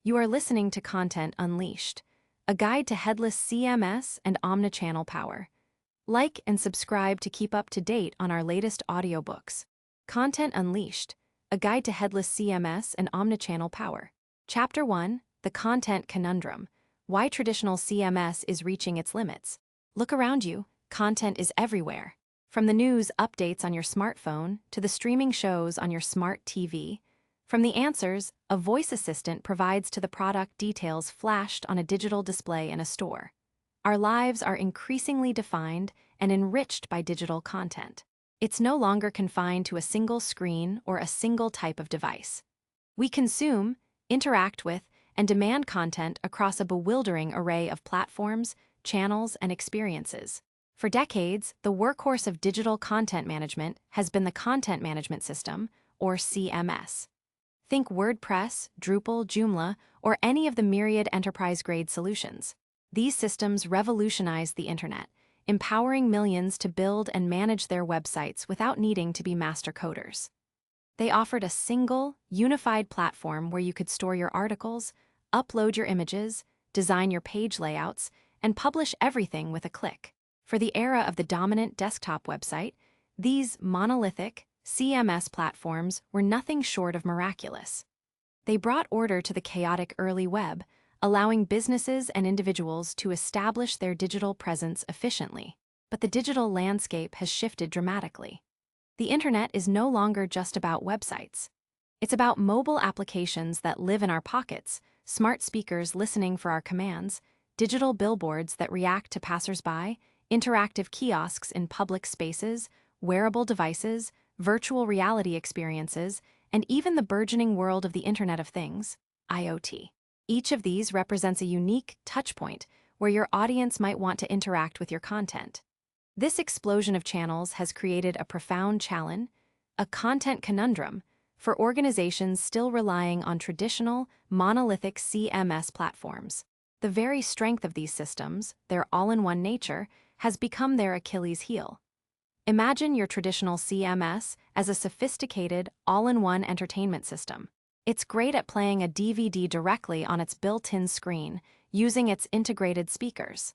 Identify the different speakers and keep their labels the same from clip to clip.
Speaker 1: You are listening to Content Unleashed, a guide to headless CMS and omnichannel power. Like and subscribe to keep up to date on our latest audiobooks. Content Unleashed, a guide to headless CMS and omnichannel power. Chapter 1, The Content Conundrum, Why Traditional CMS is Reaching Its Limits. Look around you, content is everywhere. From the news updates on your smartphone to the streaming shows on your smart TV. From the answers a voice assistant provides to the product details flashed on a digital display in a store. Our lives are increasingly defined and enriched by digital content. It's no longer confined to a single screen or a single type of device. We consume, interact with, and demand content across a bewildering array of platforms, channels, and experiences. For decades, the workhorse of digital content management has been the Content Management System, or CMS. Think WordPress, Drupal, Joomla, or any of the myriad enterprise-grade solutions. These systems revolutionized the internet, empowering millions to build and manage their websites without needing to be master coders. They offered a single, unified platform where you could store your articles, upload your images, design your page layouts, and publish everything with a click. For the era of the dominant desktop website, these monolithic, CMS platforms were nothing short of miraculous. They brought order to the chaotic early web, allowing businesses and individuals to establish their digital presence efficiently. But the digital landscape has shifted dramatically. The internet is no longer just about websites. It's about mobile applications that live in our pockets, smart speakers listening for our commands, digital billboards that react to passersby, interactive kiosks in public spaces, wearable devices, virtual reality experiences, and even the burgeoning world of the Internet of Things, IoT. Each of these represents a unique touchpoint where your audience might want to interact with your content. This explosion of channels has created a profound challenge, a content conundrum, for organizations still relying on traditional, monolithic CMS platforms. The very strength of these systems, their all-in-one nature, has become their Achilles heel. Imagine your traditional CMS as a sophisticated, all-in-one entertainment system. It's great at playing a DVD directly on its built-in screen, using its integrated speakers.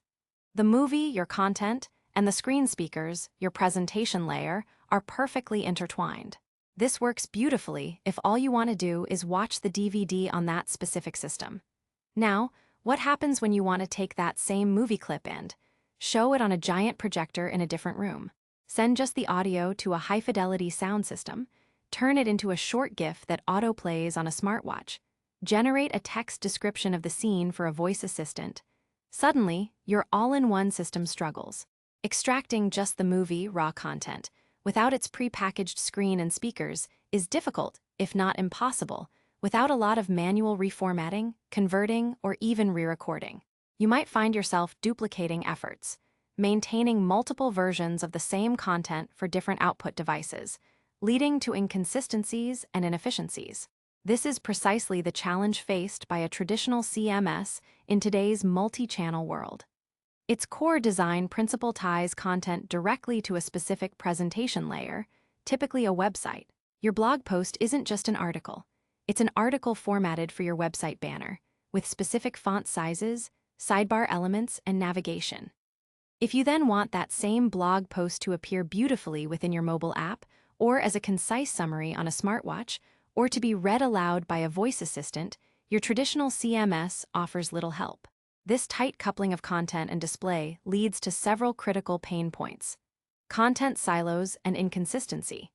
Speaker 1: The movie, your content, and the screen speakers, your presentation layer, are perfectly intertwined. This works beautifully if all you want to do is watch the DVD on that specific system. Now, what happens when you want to take that same movie clip and show it on a giant projector in a different room? Send just the audio to a high-fidelity sound system, turn it into a short GIF that auto-plays on a smartwatch, generate a text description of the scene for a voice assistant. Suddenly, your all-in-one system struggles. Extracting just the movie raw content, without its pre-packaged screen and speakers, is difficult, if not impossible, without a lot of manual reformatting, converting, or even re-recording. You might find yourself duplicating efforts, maintaining multiple versions of the same content for different output devices, leading to inconsistencies and inefficiencies. This is precisely the challenge faced by a traditional CMS in today's multi-channel world. Its core design principle ties content directly to a specific presentation layer, typically a website. Your blog post isn't just an article. It's an article formatted for your website banner, with specific font sizes, sidebar elements, and navigation. If you then want that same blog post to appear beautifully within your mobile app, or as a concise summary on a smartwatch, or to be read aloud by a voice assistant, your traditional CMS offers little help. This tight coupling of content and display leads to several critical pain points: content silos and inconsistency.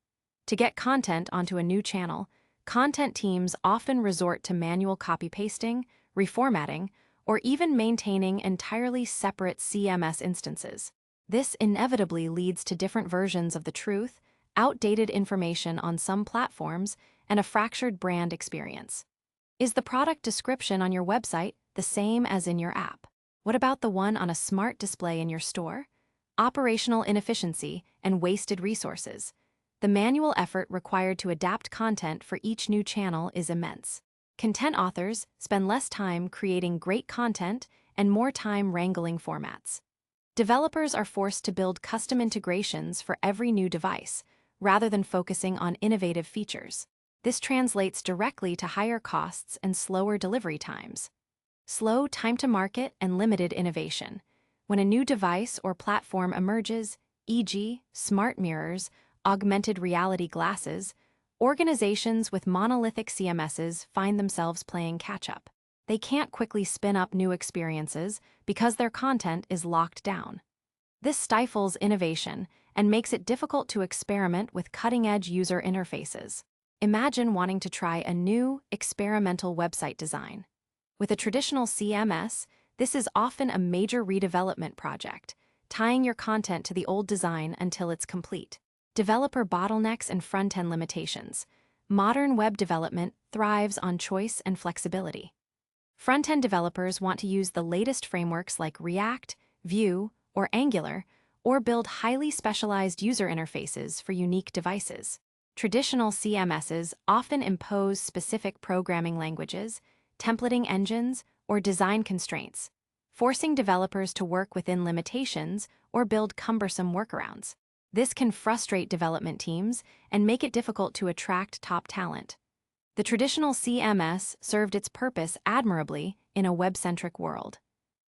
Speaker 1: To get content onto a new channel, content teams often resort to manual copy-pasting, reformatting, or even maintaining entirely separate CMS instances. This inevitably leads to different versions of the truth, outdated information on some platforms, and a fractured brand experience. Is the product description on your website the same as in your app? What about the one on a smart display in your store? Operational inefficiency and wasted resources. The manual effort required to adapt content for each new channel is immense. Content authors spend less time creating great content and more time wrangling formats. Developers are forced to build custom integrations for every new device, rather than focusing on innovative features. This translates directly to higher costs and slower delivery times. Slow time to market and limited innovation. When a new device or platform emerges, e.g., smart mirrors, augmented reality glasses, organizations with monolithic CMSs find themselves playing catch-up. They can't quickly spin up new experiences because their content is locked down. This stifles innovation and makes it difficult to experiment with cutting-edge user interfaces. Imagine wanting to try a new, experimental website design. With a traditional CMS, this is often a major redevelopment project, tying your content to the old design until it's complete. Developer bottlenecks and front-end limitations. Modern web development thrives on choice and flexibility. Front-end developers want to use the latest frameworks like React, Vue, or Angular, or build highly specialized user interfaces for unique devices. Traditional CMSs often impose specific programming languages, templating engines, or design constraints, forcing developers to work within limitations or build cumbersome workarounds. This can frustrate development teams and make it difficult to attract top talent. The traditional CMS served its purpose admirably in a web-centric world.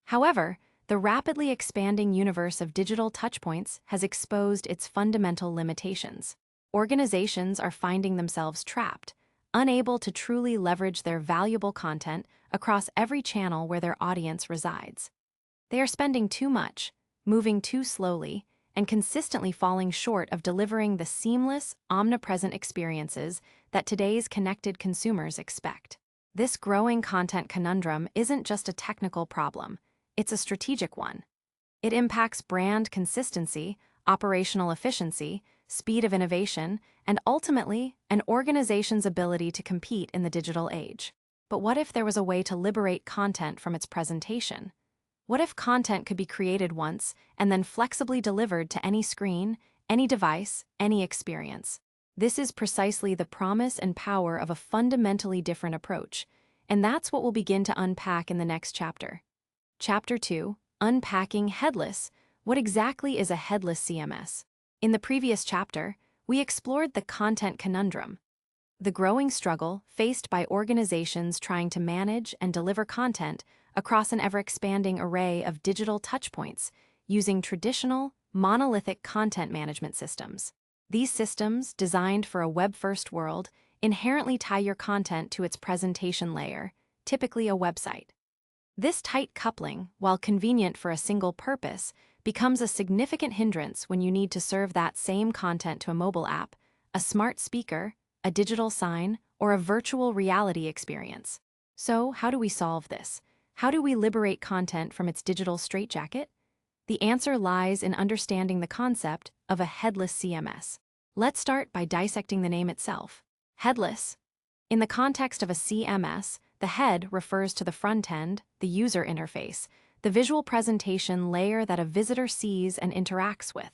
Speaker 1: However, the rapidly expanding universe of digital touchpoints has exposed its fundamental limitations. Organizations are finding themselves trapped, unable to truly leverage their valuable content across every channel where their audience resides. They are spending too much, moving too slowly, and consistently falling short of delivering the seamless, omnipresent experiences that today's connected consumers expect. This growing content conundrum isn't just a technical problem, it's a strategic one. It impacts brand consistency, operational efficiency, speed of innovation, and ultimately, an organization's ability to compete in the digital age. But what if there was a way to liberate content from its presentation? What if content could be created once and then flexibly delivered to any screen, any device, any experience? This is precisely the promise and power of a fundamentally different approach, and that's what we'll begin to unpack in the next chapter. Chapter 2, Unpacking Headless. What exactly is a headless CMS? In the previous chapter, we explored the content conundrum, the growing struggle faced by organizations trying to manage and deliver content across an ever-expanding array of digital touchpoints using traditional, monolithic content management systems. These systems, designed for a web-first world, inherently tie your content to its presentation layer, typically a website. This tight coupling, while convenient for a single purpose, becomes a significant hindrance when you need to serve that same content to a mobile app, a smart speaker, a digital sign, or a virtual reality experience. So, how do we solve this? How do we liberate content from its digital straitjacket? The answer lies in understanding the concept of a headless CMS. Let's start by dissecting the name itself. Headless. In the context of a CMS, the head refers to the front end, the user interface, the visual presentation layer that a visitor sees and interacts with.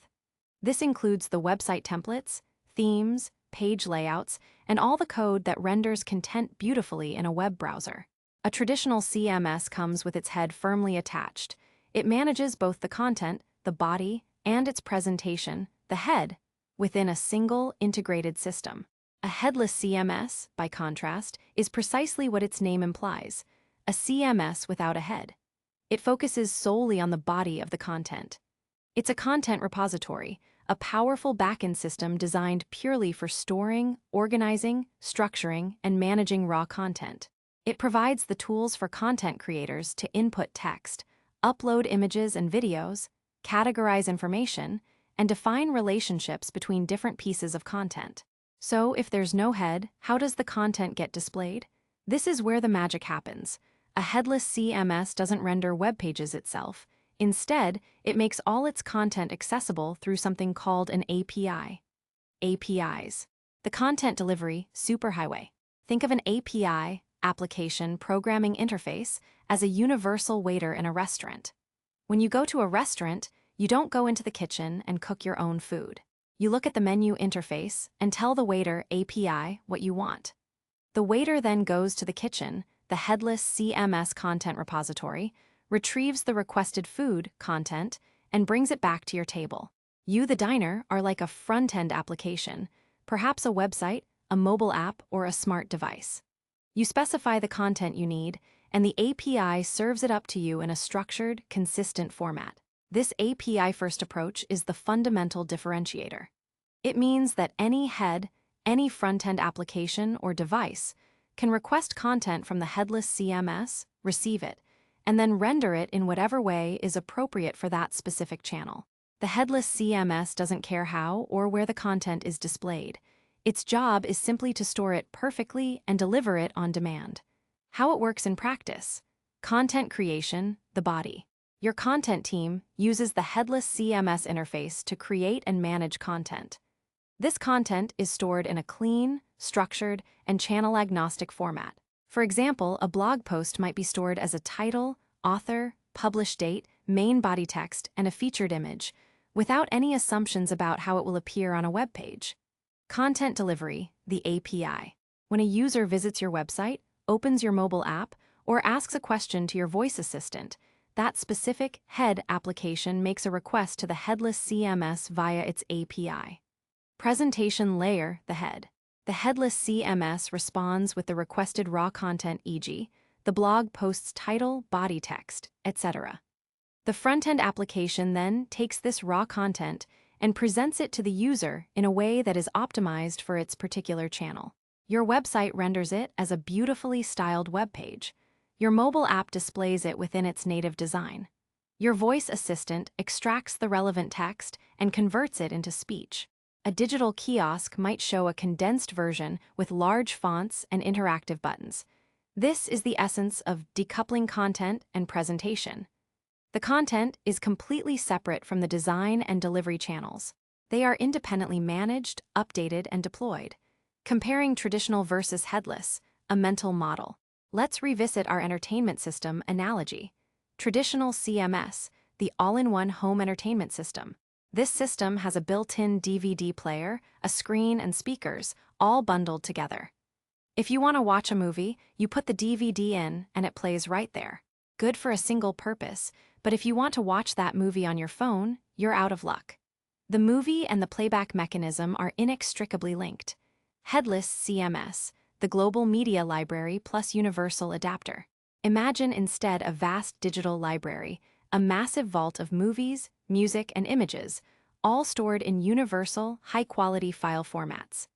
Speaker 1: This includes the website templates, themes, page layouts, and all the code that renders content beautifully in a web browser. A traditional CMS comes with its head firmly attached. It manages both the content, the body, and its presentation, the head, within a single integrated system. A headless CMS, by contrast, is precisely what its name implies, a CMS without a head. It focuses solely on the body of the content. It's a content repository, a powerful backend system designed purely for storing, organizing, structuring, and managing raw content. It provides the tools for content creators to input text, upload images and videos, categorize information, and define relationships between different pieces of content. So, if there's no head, how does the content get displayed? This is where the magic happens. A headless CMS doesn't render web pages itself. Instead, it makes all its content accessible through something called an API. APIs. The content delivery superhighway. Think of an API, application programming interface, as a universal waiter in a restaurant. When you go to a restaurant, you don't go into the kitchen and cook your own food. You look at the menu interface and tell the waiter API what you want. The waiter then goes to the kitchen, the headless CMS content repository, retrieves the requested food content, and brings it back to your table. You, the diner, are like a front-end application, perhaps a website, a mobile app, or a smart device. You specify the content you need, and the API serves it up to you in a structured, consistent format. This API-first approach is the fundamental differentiator. It means that any front-end application or device can request content from the Headless CMS, receive it, and then render it in whatever way is appropriate for that specific channel. The Headless CMS doesn't care how or where the content is displayed. Its job is simply to store it perfectly and deliver it on demand. How it works in practice. Content creation, the body. Your content team uses the Headless CMS interface to create and manage content. This content is stored in a clean, structured, and channel-agnostic format. For example, a blog post might be stored as a title, author, publish date, main body text, and a featured image, without any assumptions about how it will appear on a web page. Content delivery, the API. When a user visits your website, opens your mobile app, or asks a question to your voice assistant, that specific head application makes a request to the Headless CMS via its API. Presentation layer, the head. The Headless CMS responds with the requested raw content, e.g., the blog post's title, body text, etc. The front-end application then takes this raw content and presents it to the user in a way that is optimized for its particular channel. Your website renders it as a beautifully styled web page. Your mobile app displays it within its native design. Your voice assistant extracts the relevant text and converts it into speech. A digital kiosk might show a condensed version with large fonts and interactive buttons. This is the essence of decoupling content and presentation. The content is completely separate from the design and delivery channels. They are independently managed, updated, and deployed. Comparing traditional versus headless, a mental model. Let's revisit our entertainment system analogy. Traditional CMS, the all-in-one home entertainment system. This system has a built-in DVD player, a screen, and speakers, all bundled together. If you want to watch a movie, you put the DVD in and it plays right there. Good for a single purpose, but if you want to watch that movie on your phone, you're out of luck. The movie and the playback mechanism are inextricably linked. Headless CMS, the global media library plus universal adapter. Imagine instead a vast digital library, a massive vault of movies, music, and images, all stored in universal, high-quality file formats.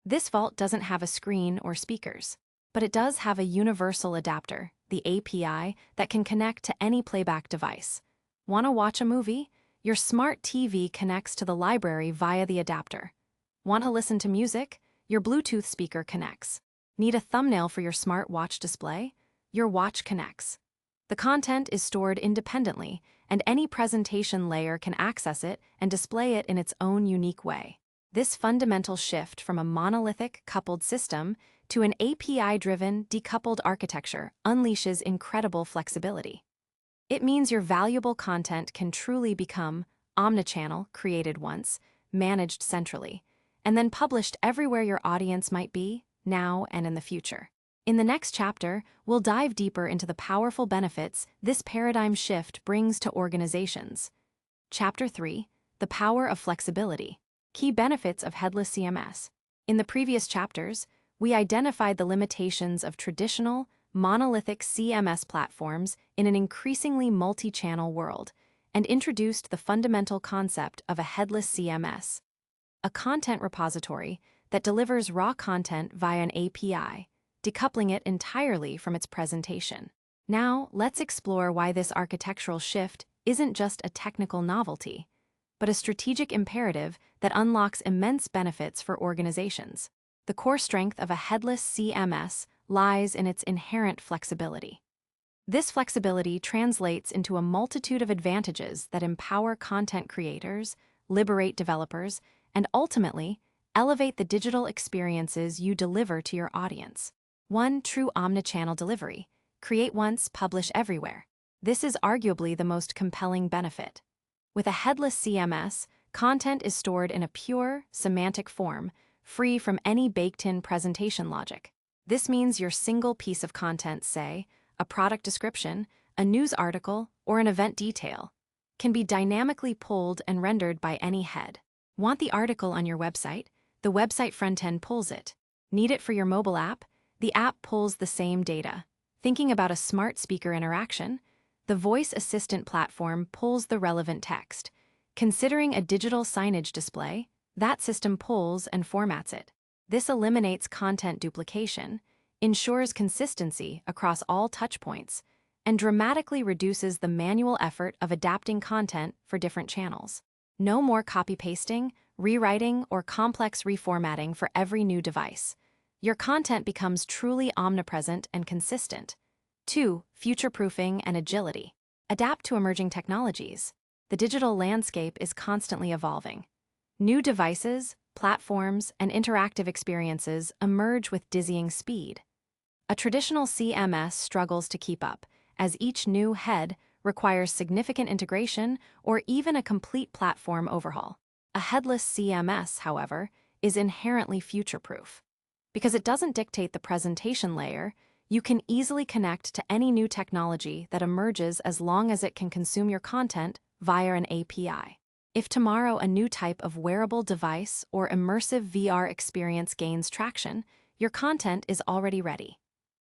Speaker 1: This vault doesn't have a screen or speakers, but it does have a universal adapter, the API, that can connect to any playback device. Want to watch a movie? Your smart TV connects to the library via the adapter. Want to listen to music? Your Bluetooth speaker connects. Need a thumbnail for your smart watch display? Your watch connects. The content is stored independently, and any presentation layer can access it and display it in its own unique way. This fundamental shift from a monolithic, coupled system to an API-driven, decoupled architecture unleashes incredible flexibility. It means your valuable content can truly become omnichannel, created once, managed centrally, and then published everywhere your audience might be, now and in the future. In the next chapter, we'll dive deeper into the powerful benefits this paradigm shift brings to organizations. Chapter 3, The Power of Flexibility. Key benefits of Headless CMS. In the previous chapters, we identified the limitations of traditional, monolithic CMS platforms in an increasingly multi-channel world, and introduced the fundamental concept of a headless CMS, a content repository that delivers raw content via an API, decoupling it entirely from its presentation. Now, let's explore why this architectural shift isn't just a technical novelty, but a strategic imperative that unlocks immense benefits for organizations. The core strength of a headless CMS lies in its inherent flexibility. This flexibility translates into a multitude of advantages that empower content creators, liberate developers, and ultimately elevate the digital experiences you deliver to your audience. 1. True omnichannel delivery. Create once, publish everywhere. This is arguably the most compelling benefit. With a headless CMS, content is stored in a pure, semantic form, free from any baked-in presentation logic. This means your single piece of content, say, a product description, a news article, or an event detail, can be dynamically pulled and rendered by any head. Want the article on your website? The website front-end pulls it. Need it for your mobile app? The app pulls the same data. Thinking about a smart speaker interaction? The voice assistant platform pulls the relevant text. Considering a digital signage display, that system pulls and formats it. This eliminates content duplication, ensures consistency across all touchpoints, and dramatically reduces the manual effort of adapting content for different channels. No more copy-pasting, rewriting, or complex reformatting for every new device. Your content becomes truly omnipresent and consistent. 2. Future-proofing and agility. Adapt to emerging technologies. The digital landscape is constantly evolving. New devices, platforms, and interactive experiences emerge with dizzying speed. A traditional CMS struggles to keep up, as each new head requires significant integration or even a complete platform overhaul. A headless CMS, however, is inherently future-proof. Because it doesn't dictate the presentation layer, you can easily connect to any new technology that emerges as long as it can consume your content via an API. If tomorrow a new type of wearable device or immersive VR experience gains traction, your content is already ready.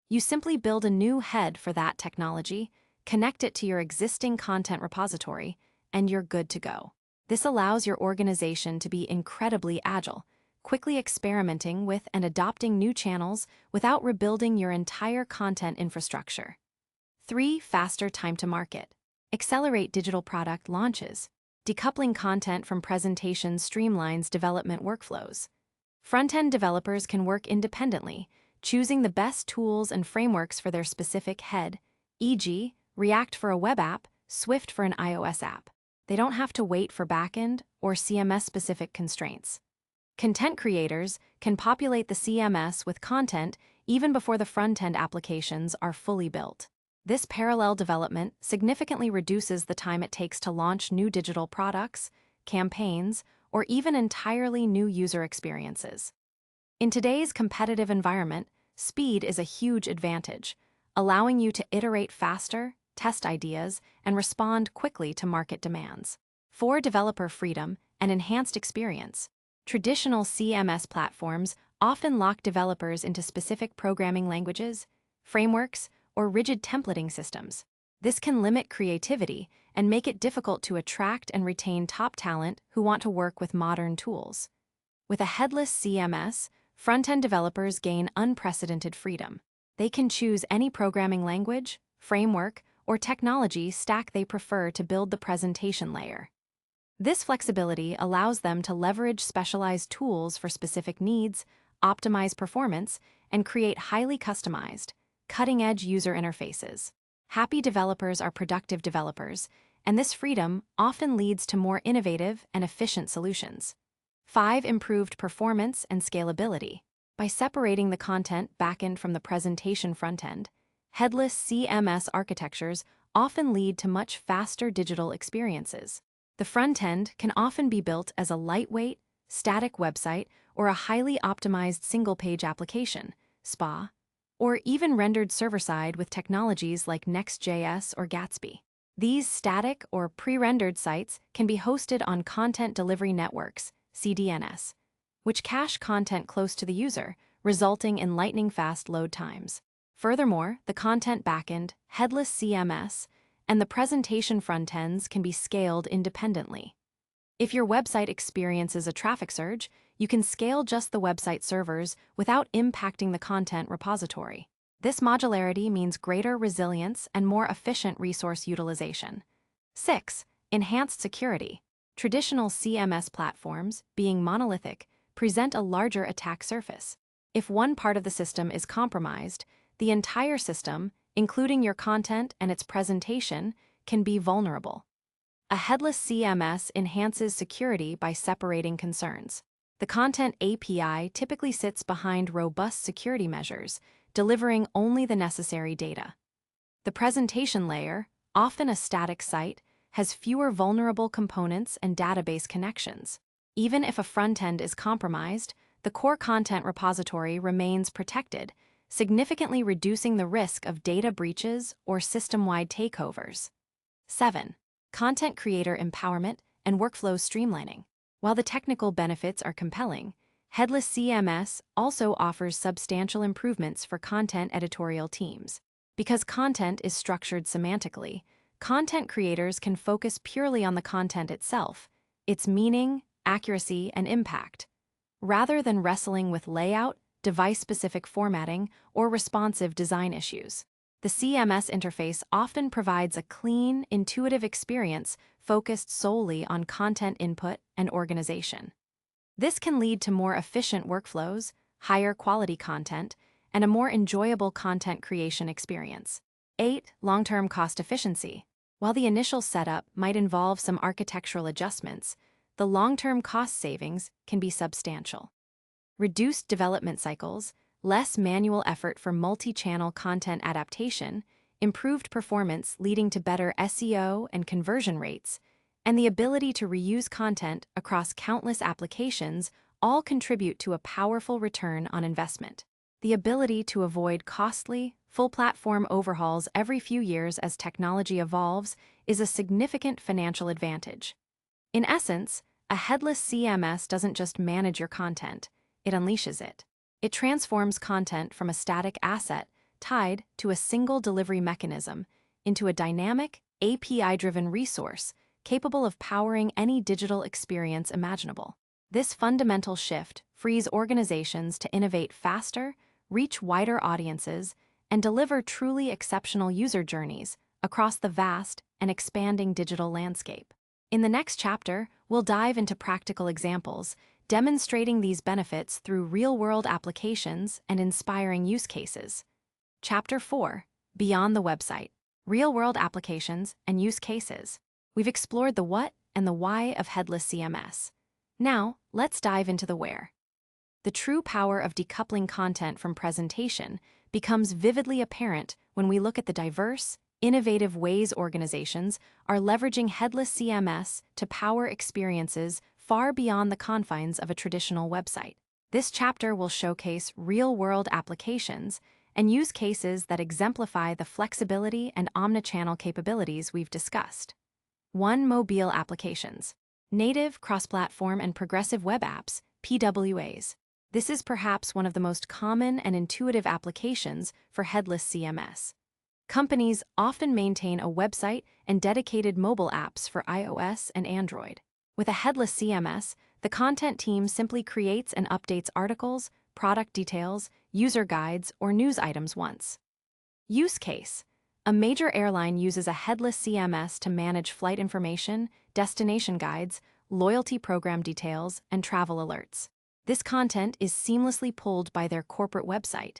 Speaker 1: You simply build a new head for that technology, connect it to your existing content repository, and you're good to go. This allows your organization to be incredibly agile, quickly experimenting with and adopting new channels without rebuilding your entire content infrastructure. 3. Faster time to market. Accelerate digital product launches. Decoupling content from presentations streamlines development workflows. Front-end developers can work independently, choosing the best tools and frameworks for their specific head, e.g., React for a web app, Swift for an iOS app. They don't have to wait for backend or CMS-specific constraints. Content creators can populate the CMS with content even before the front-end applications are fully built. This parallel development significantly reduces the time it takes to launch new digital products, campaigns, or even entirely new user experiences. In today's competitive environment, speed is a huge advantage, allowing you to iterate faster, test ideas, and respond quickly to market demands. 4. Developer freedom and enhanced experience. Traditional CMS platforms often lock developers into specific programming languages, frameworks, or rigid templating systems. This can limit creativity and make it difficult to attract and retain top talent who want to work with modern tools. With a headless CMS, front-end developers gain unprecedented freedom. They can choose any programming language, framework, or technology stack they prefer to build the presentation layer. This flexibility allows them to leverage specialized tools for specific needs, optimize performance, and create highly customized, cutting-edge user interfaces. Happy developers are productive developers, and this freedom often leads to more innovative and efficient solutions. 5. Improved performance and scalability. By separating the content backend from the presentation frontend, headless CMS architectures often lead to much faster digital experiences. The frontend can often be built as a lightweight, static website or a highly optimized single-page application, SPA, or even rendered server-side with technologies like Next.js or Gatsby. These static or pre-rendered sites can be hosted on content delivery networks, CDNs, which cache content close to the user, resulting in lightning-fast load times. Furthermore, the content backend, headless CMS, and the presentation frontends can be scaled independently. If your website experiences a traffic surge, you can scale just the website servers without impacting the content repository. This modularity means greater resilience and more efficient resource utilization. 6. Enhanced security. Traditional CMS platforms, being monolithic, present a larger attack surface. If one part of the system is compromised, the entire system, including your content and its presentation, can be vulnerable. A headless CMS enhances security by separating concerns. The Content API typically sits behind robust security measures, delivering only the necessary data. The presentation layer, often a static site, has fewer vulnerable components and database connections. Even if a front-end is compromised, the core content repository remains protected, significantly reducing the risk of data breaches or system-wide takeovers. 7. Content creator empowerment and workflow streamlining. While the technical benefits are compelling, Headless CMS also offers substantial improvements for content editorial teams. Because content is structured semantically, content creators can focus purely on the content itself, its meaning, accuracy, and impact, rather than wrestling with layout, device-specific formatting, or responsive design issues. The CMS interface often provides a clean, intuitive experience focused solely on content input and organization. This can lead to more efficient workflows, higher quality content, and a more enjoyable content creation experience. 8. Long-term cost efficiency. While the initial setup might involve some architectural adjustments, the long-term cost savings can be substantial. Reduced development cycles, less manual effort for multi-channel content adaptation, improved performance leading to better SEO and conversion rates, and the ability to reuse content across countless applications all contribute to a powerful return on investment. The ability to avoid costly, full-platform overhauls every few years as technology evolves is a significant financial advantage. In essence, a headless CMS doesn't just manage your content, it unleashes it. It transforms content from a static asset tied to a single delivery mechanism into a dynamic, API-driven resource capable of powering any digital experience imaginable. This fundamental shift frees organizations to innovate faster, reach wider audiences, and deliver truly exceptional user journeys across the vast and expanding digital landscape. In the next chapter, we'll dive into practical examples, demonstrating these benefits through real-world applications and inspiring use cases. Chapter 4. Beyond the website. Real-world applications and use cases. We've explored the what and the why of headless CMS. Now, let's dive into the where. The true power of decoupling content from presentation becomes vividly apparent when we look at the diverse, innovative ways organizations are leveraging headless CMS to power experiences far beyond the confines of a traditional website. This chapter will showcase real-world applications and use cases that exemplify the flexibility and omnichannel capabilities we've discussed. 1. Mobile applications. Native, cross-platform, and progressive web apps, PWAs. This is perhaps one of the most common and intuitive applications for headless CMS. Companies often maintain a website and dedicated mobile apps for iOS and Android. With a headless CMS, the content team simply creates and updates articles, product details, user guides, or news items once. Use case. A major airline uses a headless CMS to manage flight information, destination guides, loyalty program details, and travel alerts. This content is seamlessly pulled by their corporate website,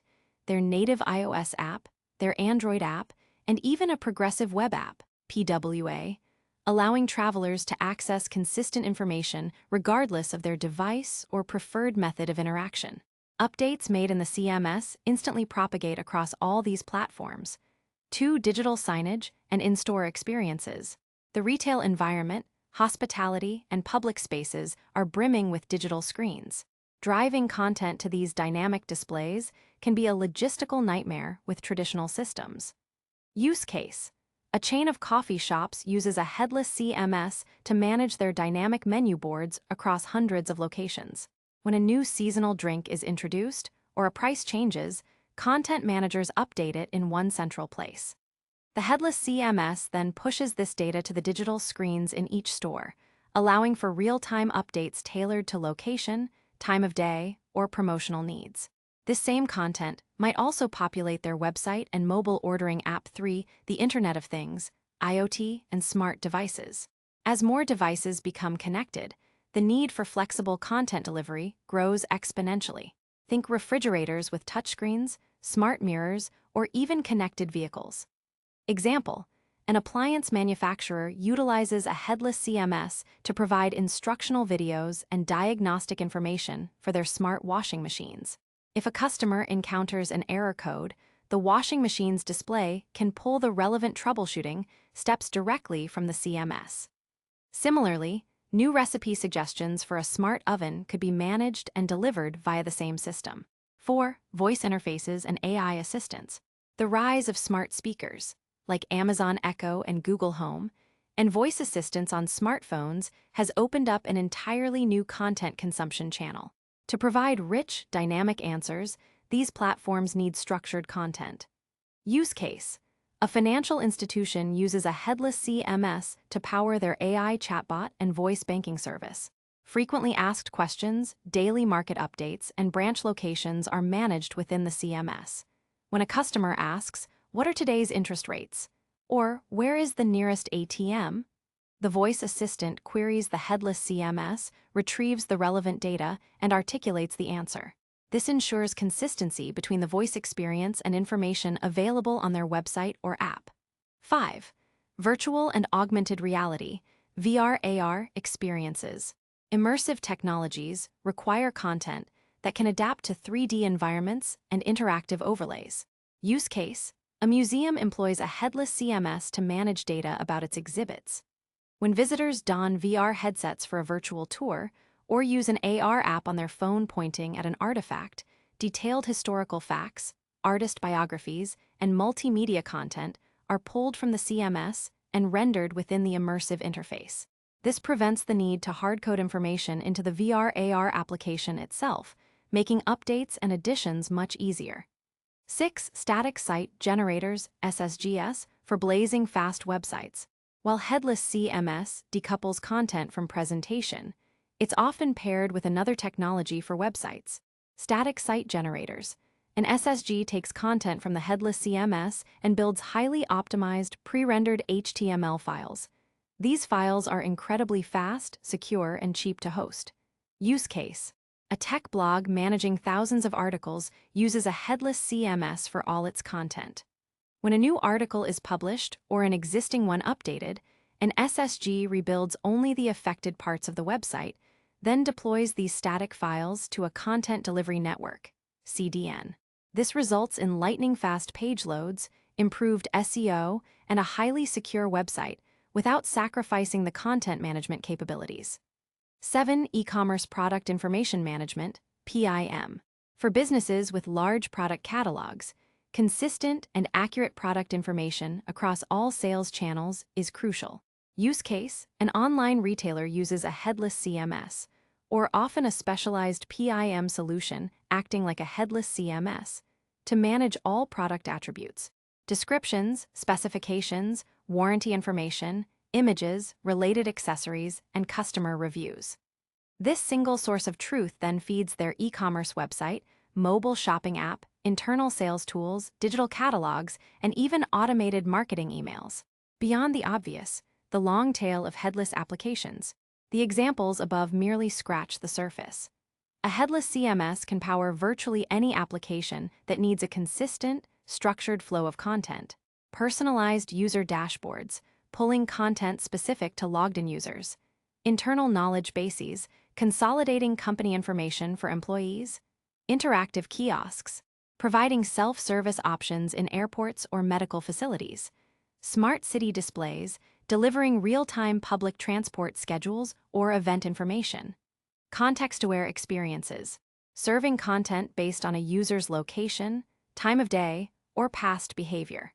Speaker 1: their native iOS app, their Android app, and even a progressive web app, PWA, allowing travelers to access consistent information regardless of their device or preferred method of interaction. Updates made in the CMS instantly propagate across all these platforms. 2. Digital signage and in-store experiences. The retail environment, hospitality, and public spaces are brimming with digital screens. Driving content to these dynamic displays can be a logistical nightmare with traditional systems. Use case. A chain of coffee shops uses a headless CMS to manage their dynamic menu boards across hundreds of locations. When a new seasonal drink is introduced or a price changes, content managers update it in one central place. The headless CMS then pushes this data to the digital screens in each store, allowing for real-time updates tailored to location, time of day, or promotional needs. This same content might also populate their website and mobile ordering app 3, the Internet of Things, IoT, and smart devices. As more devices become connected, the need for flexible content delivery grows exponentially. Think refrigerators with touchscreens, smart mirrors, or even connected vehicles. Example: an appliance manufacturer utilizes a headless CMS to provide instructional videos and diagnostic information for their smart washing machines. If a customer encounters an error code, the washing machine's display can pull the relevant troubleshooting steps directly from the CMS. Similarly, new recipe suggestions for a smart oven could be managed and delivered via the same system. 4. Voice interfaces and AI assistants. The rise of smart speakers, like Amazon Echo and Google Home, and voice assistants on smartphones has opened up an entirely new content consumption channel. To provide rich, dynamic answers, these platforms need structured content. Use case: a financial institution uses a headless CMS to power their AI chatbot and voice banking service. Frequently asked questions, daily market updates, and branch locations are managed within the CMS. When a customer asks, "What are today's interest rates?" or "Where is the nearest ATM?" the voice assistant queries the headless CMS, retrieves the relevant data, and articulates the answer. This ensures consistency between the voice experience and information available on their website or app. 5. Virtual and augmented reality, VR/AR experiences. Immersive technologies require content that can adapt to 3D environments and interactive overlays. Use case: a museum employs a headless CMS to manage data about its exhibits. When visitors don VR headsets for a virtual tour or use an AR app on their phone pointing at an artifact, detailed historical facts, artist biographies, and multimedia content are pulled from the CMS and rendered within the immersive interface. This prevents the need to hardcode information into the VR/AR application itself, making updates and additions much easier. 6. Static Site Generators (SSGS) for blazing fast websites. While headless CMS decouples content from presentation, it's often paired with another technology for websites: static site generators. An SSG takes content from the headless CMS and builds highly optimized, pre-rendered HTML files. These files are incredibly fast, secure, and cheap to host. Use case: a tech blog managing thousands of articles uses a headless CMS for all its content. When a new article is published or an existing one updated, an SSG rebuilds only the affected parts of the website, then deploys these static files to a content delivery network, CDN. This results in lightning-fast page loads, improved SEO, and a highly secure website without sacrificing the content management capabilities. 7. E-commerce Product Information Management, PIM. For businesses with large product catalogs, consistent and accurate product information across all sales channels is crucial. Use case: an online retailer uses a headless CMS, or often a specialized PIM solution acting like a headless CMS, to manage all product attributes: descriptions, specifications, warranty information, images, related accessories, and customer reviews. This single source of truth then feeds their e-commerce website, mobile shopping app, internal sales tools, digital catalogs, and even automated marketing emails. Beyond the obvious, the long tail of headless applications. The examples above merely scratch the surface. A headless CMS can power virtually any application that needs a consistent, structured flow of content. Personalized user dashboards, pulling content specific to logged-in users. Internal knowledge bases, consolidating company information for employees. Interactive kiosks, providing self-service options in airports or medical facilities. Smart city displays, delivering real-time public transport schedules or event information. Context-aware experiences, serving content based on a user's location, time of day, or past behavior.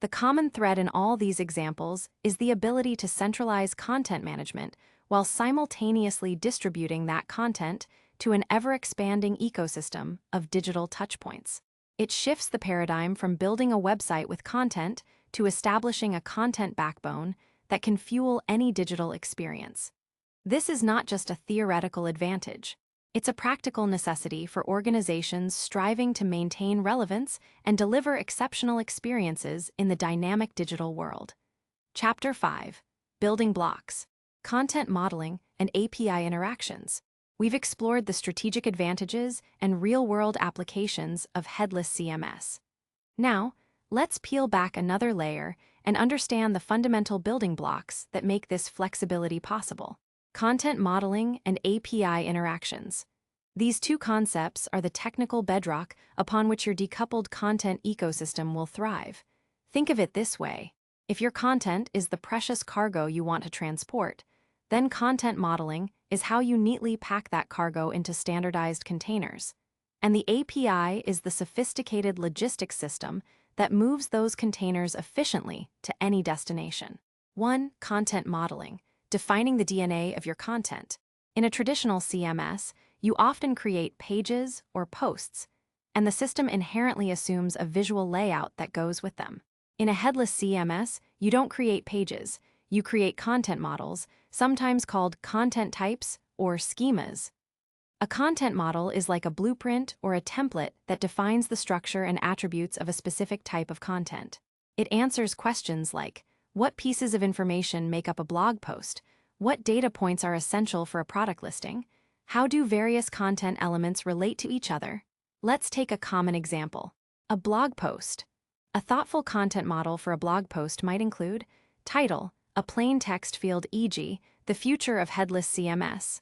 Speaker 1: The common thread in all these examples is the ability to centralize content management while simultaneously distributing that content to an ever-expanding ecosystem of digital touchpoints. It shifts the paradigm from building a website with content to establishing a content backbone that can fuel any digital experience. This is not just a theoretical advantage. It's a practical necessity for organizations striving to maintain relevance and deliver exceptional experiences in the dynamic digital world. Chapter 5: Building Blocks, Content Modeling, and API Interactions. We've explored the strategic advantages and real-world applications of headless CMS. Now, let's peel back another layer and understand the fundamental building blocks that make this flexibility possible. Content modeling and API interactions. These two concepts are the technical bedrock upon which your decoupled content ecosystem will thrive. Think of it this way: if your content is the precious cargo you want to transport, then content modeling is how you neatly pack that cargo into standardized containers. And the API is the sophisticated logistics system that moves those containers efficiently to any destination. 1. Content modeling, defining the DNA of your content. In a traditional CMS, you often create pages or posts, and the system inherently assumes a visual layout that goes with them. In a headless CMS, you don't create pages, you create content models, sometimes called content types or schemas. A content model is like a blueprint or a template that defines the structure and attributes of a specific type of content. It answers questions like, what pieces of information make up a blog post? What data points are essential for a product listing? How do various content elements relate to each other? Let's take a common example. A blog post. A thoughtful content model for a blog post might include title, a plain text field, e.g., the future of headless CMS.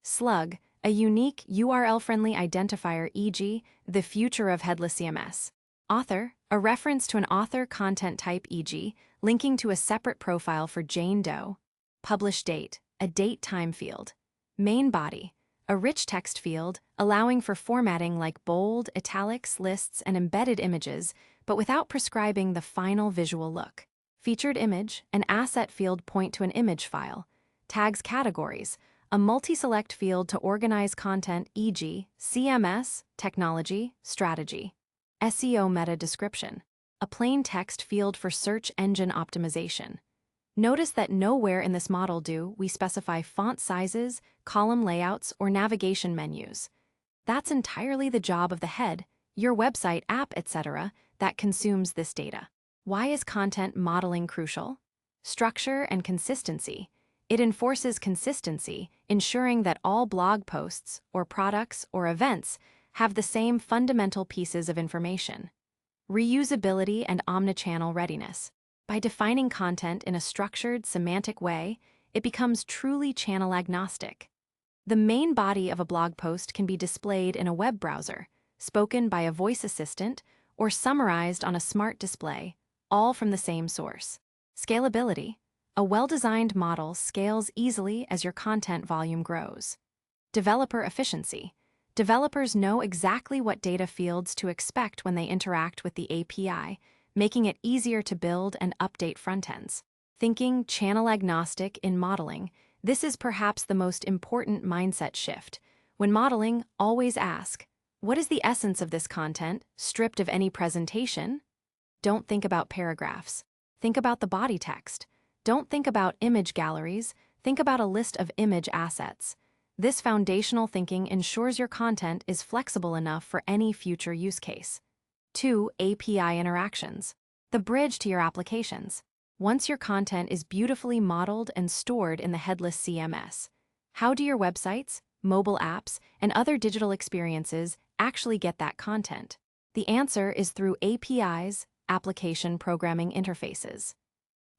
Speaker 1: Slug, a unique URL-friendly identifier, e.g., the future of headless CMS. Author, a reference to an author content type, e.g., linking to a separate profile for Jane Doe. Publish date, a date-time field. Main body, a rich text field allowing for formatting like bold, italics, lists, and embedded images, but without prescribing the final visual look. Featured image, an asset field point to an image file. Tags categories, a multi-select field to organize content, e.g., CMS, technology, strategy. SEO meta description, a plain text field for search engine optimization. Notice that nowhere in this model do we specify font sizes, column layouts, or navigation menus. That's entirely the job of the head, your website, app, etc., that consumes this data. Why is content modeling crucial? Structure and consistency. It enforces consistency, ensuring that all blog posts, or products, or events have the same fundamental pieces of information. Reusability and omnichannel readiness. By defining content in a structured, semantic way, it becomes truly channel agnostic. The main body of a blog post can be displayed in a web browser, spoken by a voice assistant, or summarized on a smart display, all from the same source. Scalability. A well-designed model scales easily as your content volume grows. Developer efficiency. Developers know exactly what data fields to expect when they interact with the API, making it easier to build and update frontends. Thinking channel agnostic in modeling, this is perhaps the most important mindset shift. When modeling, always ask, what is the essence of this content, stripped of any presentation? Don't think about paragraphs. Think about the body text. Don't think about image galleries, think about a list of image assets. This foundational thinking ensures your content is flexible enough for any future use case. 2. API interactions. The bridge to your applications. Once your content is beautifully modeled and stored in the headless CMS, how do your websites, mobile apps, and other digital experiences actually get that content? The answer is through APIs, application programming interfaces.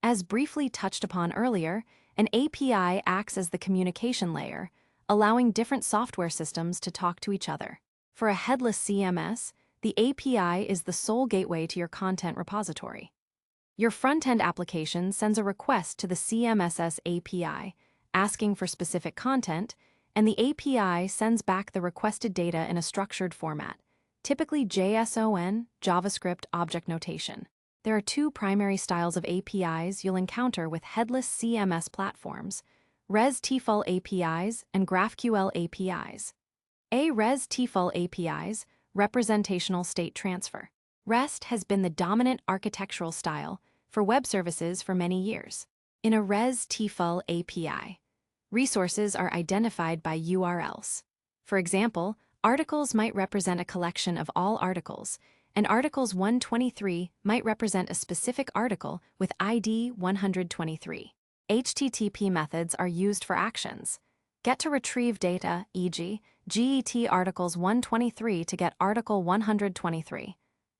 Speaker 1: As briefly touched upon earlier, an API acts as the communication layer, allowing different software systems to talk to each other. For a headless CMS, the API is the sole gateway to your content repository. Your front-end application sends a request to the CMSS API, asking for specific content, and the API sends back the requested data in a structured format, typically JSON, JavaScript object notation. There are two primary styles of APIs you'll encounter with headless CMS platforms: REST-TFL APIs and GraphQL APIs. REST-TFL APIs, representational state transfer. REST has been the dominant architectural style for web services for many years. In a REST-TFL API, resources are identified by URLs. For example, articles might represent a collection of all articles, and articles 123 might represent a specific article with ID 123. HTTP methods are used for actions. Get to retrieve data, e.g., GET articles 123 to get article 123.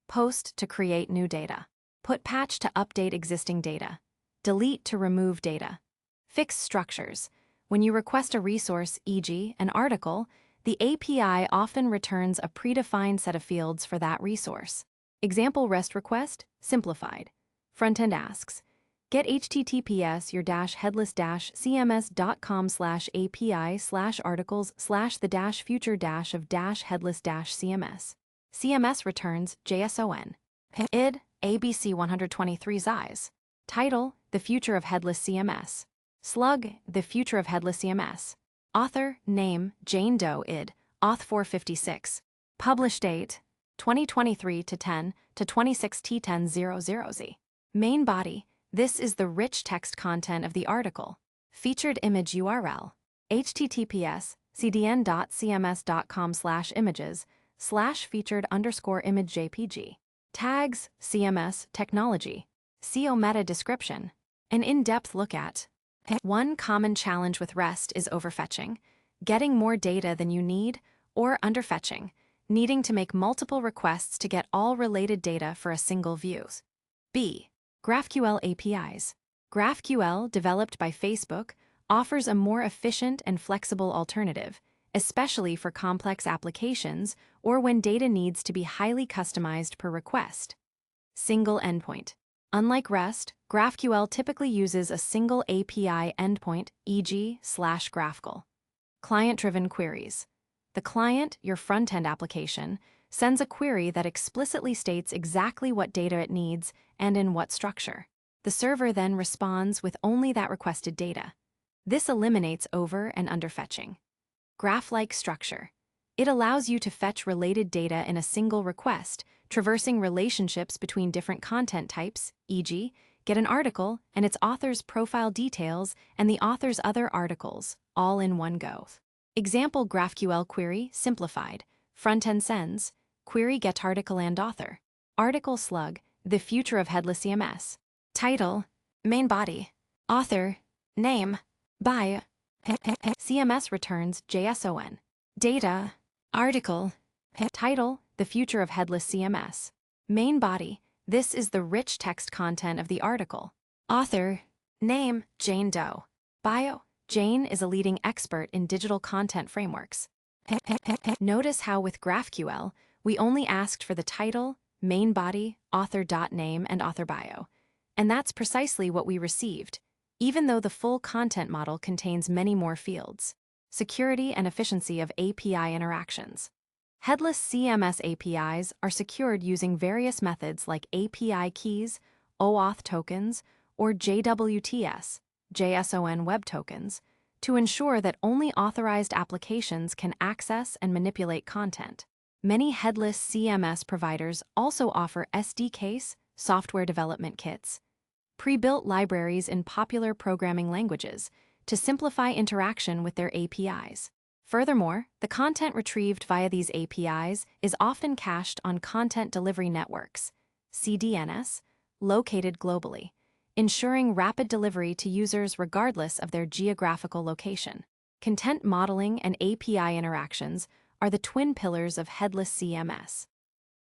Speaker 1: Post to create new data. Put patch to update existing data. Delete to remove data. Fix structures. When you request a resource, e.g., an article, the API often returns a predefined set of fields for that resource. Example REST request, simplified. Frontend asks, get https://api/articles/the-future-of-headless-CMS. CMS returns JSON. id, ABC 123 size. Title, The Future of Headless CMS. Slug, The Future of Headless CMS. Author, name, Jane Doe id, Auth 456. Publish date, 2023 to 10 to 26 T1000Z. Main body, this is the rich text content of the article. Featured image URL, https cdn.cms.com/images/featured_image jpg. Tags, CMS, technology. CO meta description. An in-depth look at. One common challenge with REST is overfetching, getting more data than you need, or underfetching, needing to make multiple requests to get all related data for a single view. B. GraphQL APIs. GraphQL, developed by Facebook, offers a more efficient and flexible alternative, especially for complex applications or when data needs to be highly customized per request. Single endpoint. Unlike REST, GraphQL typically uses a single API endpoint, e.g., /GraphQL. Client-driven queries. The client, your front-end application, sends a query that explicitly states exactly what data it needs and in what structure. The server then responds with only that requested data. This eliminates over- and underfetching. Graph-like structure. It allows you to fetch related data in a single request, traversing relationships between different content types, e.g., get an article and its author's profile details and the author's other articles, all in one go. Example GraphQL query, simplified. Front-end sends, query get article and author. Article slug, the future of headless CMS. Title, main body. Author, name, bio. CMS returns JSON. Data, article. Title, the future of headless CMS. Main body, this is the rich text content of the article. Author, name, Jane Doe. Bio, Jane is a leading expert in digital content frameworks. Notice how with GraphQL, we only asked for the title, main body, author.name, and author bio. And that's precisely what we received, even though the full content model contains many more fields. Security and efficiency of API interactions. Headless CMS APIs are secured using various methods like API keys, OAuth tokens, or JWTs, JSON web tokens, to ensure that only authorized applications can access and manipulate content. Many headless CMS providers also offer SDKs, software development kits, pre-built libraries in popular programming languages to simplify interaction with their APIs. Furthermore, the content retrieved via these APIs is often cached on content delivery networks, CDNs, located globally, ensuring rapid delivery to users regardless of their geographical location. Content modeling and API interactions are the twin pillars of headless CMS.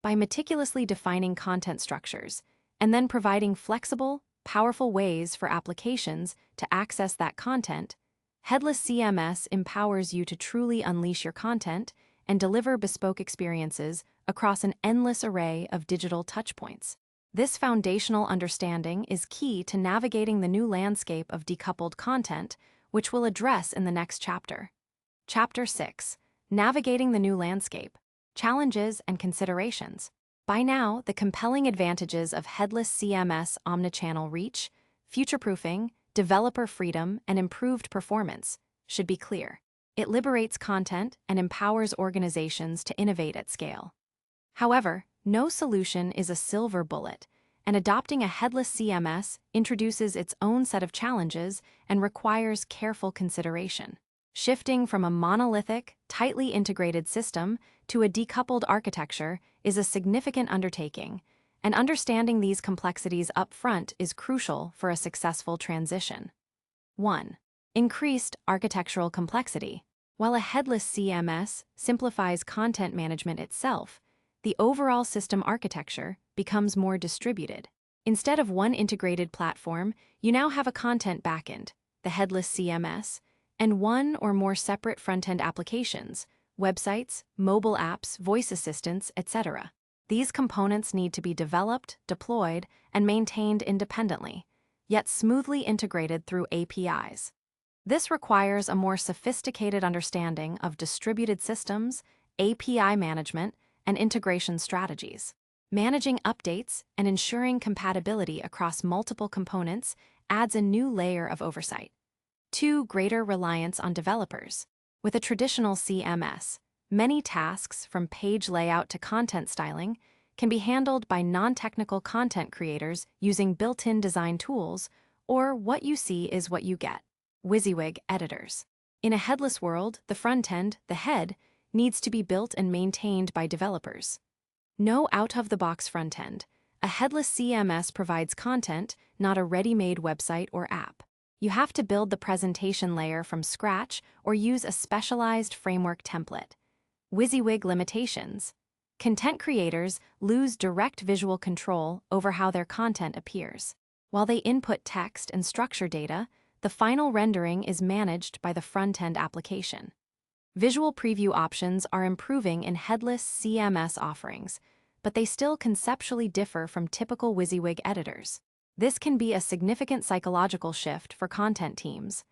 Speaker 1: By meticulously defining content structures and then providing flexible, powerful ways for applications to access that content, Headless CMS empowers you to truly unleash your content and deliver bespoke experiences across an endless array of digital touchpoints. This foundational understanding is key to navigating the new landscape of decoupled content, which we'll address in the next chapter. Chapter 6. Navigating the new landscape. Challenges and considerations. By now, the compelling advantages of headless CMS omnichannel reach, future-proofing, developer freedom, and improved performance should be clear. It liberates content and empowers organizations to innovate at scale. However, no solution is a silver bullet, and adopting a headless CMS introduces its own set of challenges and requires careful consideration. Shifting from a monolithic, tightly integrated system to a decoupled architecture is a significant undertaking, and understanding these complexities up front is crucial for a successful transition. 1. Increased architectural complexity. While a headless CMS simplifies content management itself, the overall system architecture becomes more distributed. Instead of one integrated platform, you now have a content backend, the headless CMS, and one or more separate front-end applications, websites, mobile apps, voice assistants, etc. These components need to be developed, deployed, and maintained independently, yet smoothly integrated through APIs. This requires a more sophisticated understanding of distributed systems, API management, and integration strategies. Managing updates and ensuring compatibility across multiple components adds a new layer of oversight. 2. Greater reliance on developers. With a traditional CMS, many tasks from page layout to content styling can be handled by non-technical content creators using built-in design tools, or what you see is what you get. WYSIWYG editors. In a headless world, the front end, the head, needs to be built and maintained by developers. No out-of-the-box front end. A headless CMS provides content, not a ready-made website or app. You have to build the presentation layer from scratch or use a specialized framework template. WYSIWYG limitations. Content creators lose direct visual control over how their content appears. While they input text and structure data, the final rendering is managed by the front-end application. Visual preview options are improving in headless CMS offerings, but they still conceptually differ from typical WYSIWYG editors. This can be a significant psychological shift for content teams.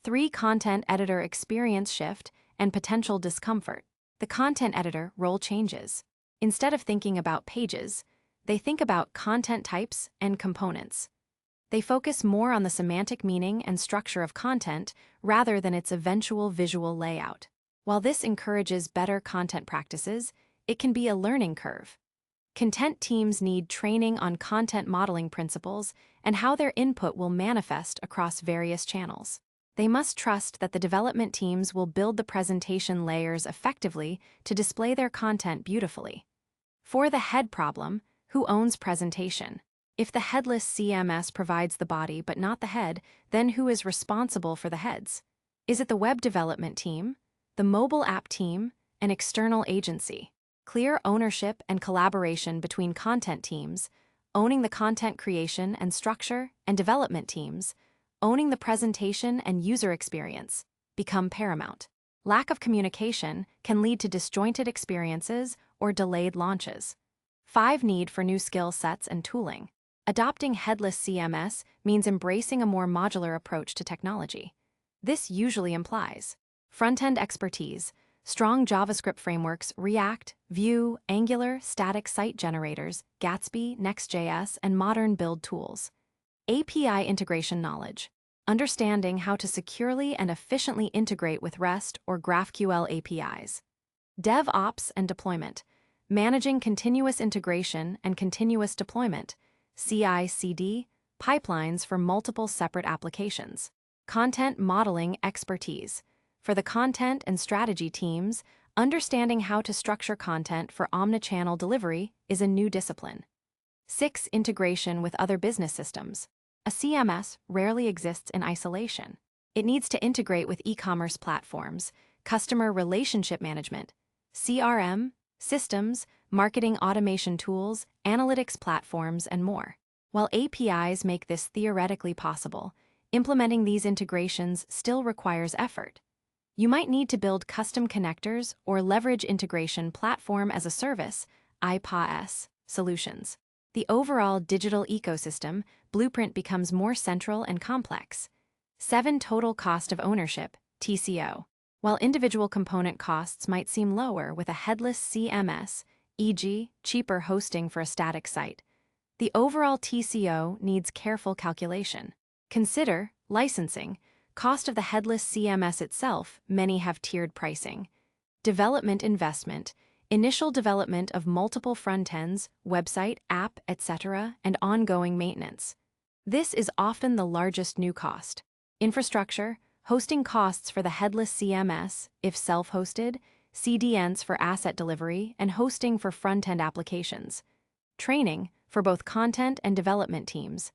Speaker 1: 3. Content editor experience shift and potential discomfort. The content editor role changes. Instead of thinking about pages, they think about content types and components. They focus more on the semantic meaning and structure of content rather than its eventual visual layout. While this encourages better content practices, it can be a learning curve. Content teams need training on content modeling principles and how their input will manifest across various channels. They must trust that the development teams will build the presentation layers effectively to display their content beautifully. For the head problem, who owns presentation? If the headless CMS provides the body but not the head, then who is responsible for the heads? Is it the web development team, the mobile app team, an external agency? Clear ownership and collaboration between content teams, owning the content creation and structure, and development teams, owning the presentation and user experience, become paramount. Lack of communication can lead to disjointed experiences or delayed launches. 5. Need for new skill sets and tooling. Adopting headless CMS means embracing a more modular approach to technology. This usually implies front-end expertise, strong JavaScript frameworks, React, Vue, Angular, static site generators, Gatsby, Next.js, and modern build tools. API integration knowledge. Understanding how to securely and efficiently integrate with REST or GraphQL APIs. DevOps and deployment. Managing continuous integration and continuous deployment, CI/CD, pipelines for multiple separate applications. Content modeling expertise. For the content and strategy teams, understanding how to structure content for omnichannel delivery is a new discipline. 6. Integration with other business systems. A CMS rarely exists in isolation. It needs to integrate with e-commerce platforms, customer relationship management, CRM, systems, marketing automation tools, analytics platforms, and more. While APIs make this theoretically possible, implementing these integrations still requires effort. You might need to build custom connectors or leverage integration platform as a service, IPaaS, solutions. The overall digital ecosystem blueprint becomes more central and complex. 7. Total cost of ownership, TCO. While individual component costs might seem lower with a headless CMS, e.g., cheaper hosting for a static site, the overall TCO needs careful calculation. Consider licensing, cost of the headless CMS itself. Many have tiered pricing. Development investment, initial development of multiple front ends, website, app, etc., and ongoing maintenance. This is often the largest new cost. Infrastructure, hosting costs for the headless CMS, if self-hosted, CDNs for asset delivery, and hosting for front-end applications. Training, for both content and development teams.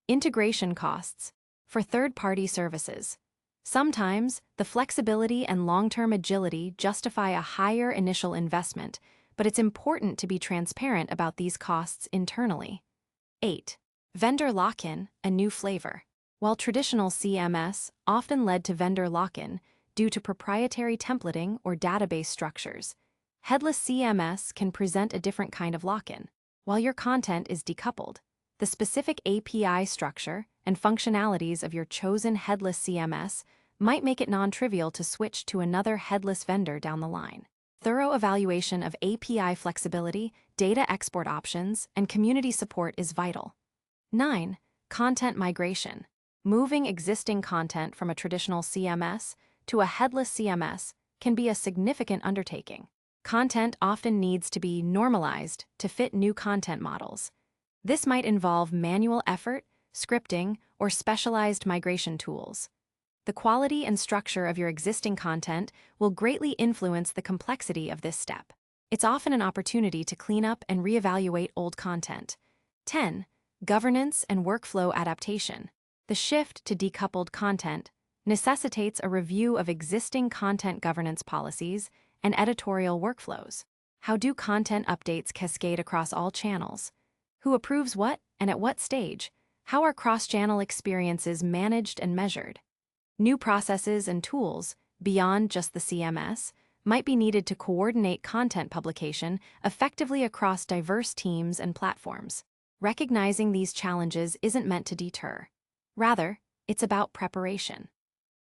Speaker 1: Integration costs, for third-party services. Sometimes, the flexibility and long-term agility justify a higher initial investment, but it's important to be transparent about these costs internally. 8. Vendor lock-in, a new flavor. While traditional CMS often led to vendor lock-in due to proprietary templating or database structures, headless CMS can present a different kind of lock-in. While your content is decoupled, the specific API structure and functionalities of your chosen headless CMS might make it non-trivial to switch to another headless vendor down the line. Thorough evaluation of API flexibility, data export options, and community support is vital. 9. Content migration. Moving existing content from a traditional CMS to a headless CMS can be a significant undertaking. Content often needs to be normalized to fit new content models. This might involve manual effort, scripting, or specialized migration tools. The quality and structure of your existing content will greatly influence the complexity of this step. It's often an opportunity to clean up and reevaluate old content. 10. Governance and workflow adaptation. The shift to decoupled content necessitates a review of existing content governance policies and editorial workflows. How do content updates cascade across all channels? Who approves what and at what stage? How are cross-channel experiences managed and measured? New processes and tools, beyond just the CMS, might be needed to coordinate content publication effectively across diverse teams and platforms. Recognizing these challenges isn't meant to deter. Rather, it's about preparation.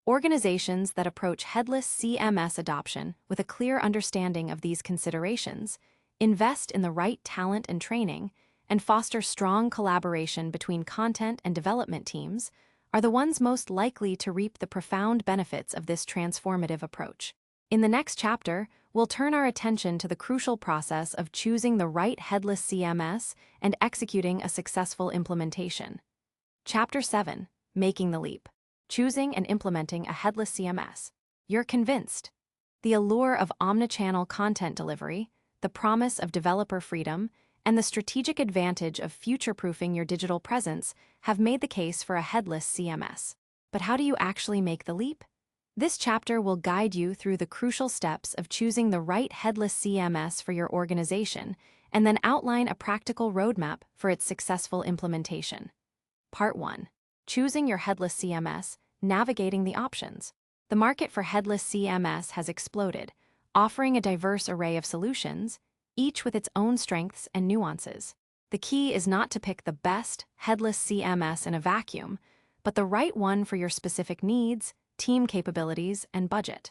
Speaker 1: Organizations that approach headless CMS adoption with a clear understanding of these considerations, invest in the right talent and training, and foster strong collaboration between content and development teams, are the ones most likely to reap the profound benefits of this transformative approach. In the next chapter, we'll turn our attention to the crucial process of choosing the right headless CMS and executing a successful implementation. Chapter 7. Making the Leap. Choosing and implementing a headless CMS. You're convinced. The allure of omnichannel content delivery, the promise of developer freedom, and the strategic advantage of future-proofing your digital presence have made the case for a headless CMS. But how do you actually make the leap? This chapter will guide you through the crucial steps of choosing the right headless CMS for your organization and then outline a practical roadmap for its successful implementation. Part 1. Choosing your headless CMS, navigating the options. The market for headless CMS has exploded, offering a diverse array of solutions, each with its own strengths and nuances. The key is not to pick the best headless CMS in a vacuum, but the right one for your specific needs, team capabilities, and budget.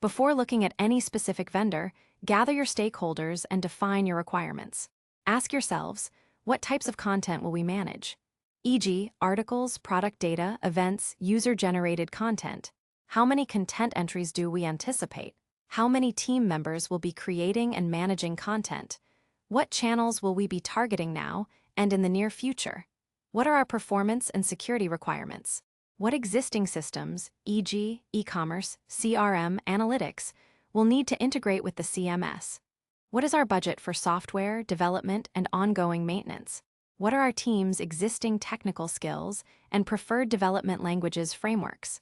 Speaker 1: Before looking at any specific vendor, gather your stakeholders and define your requirements. Ask yourselves, what types of content will we manage? E.g., articles, product data, events, user-generated content. How many content entries do we anticipate? How many team members will be creating and managing content? What channels will we be targeting now and in the near future? What are our performance and security requirements? What existing systems, e.g., e-commerce, CRM, analytics, will need to integrate with the CMS? What is our budget for software, development, and ongoing maintenance? What are our team's existing technical skills and preferred development languages frameworks?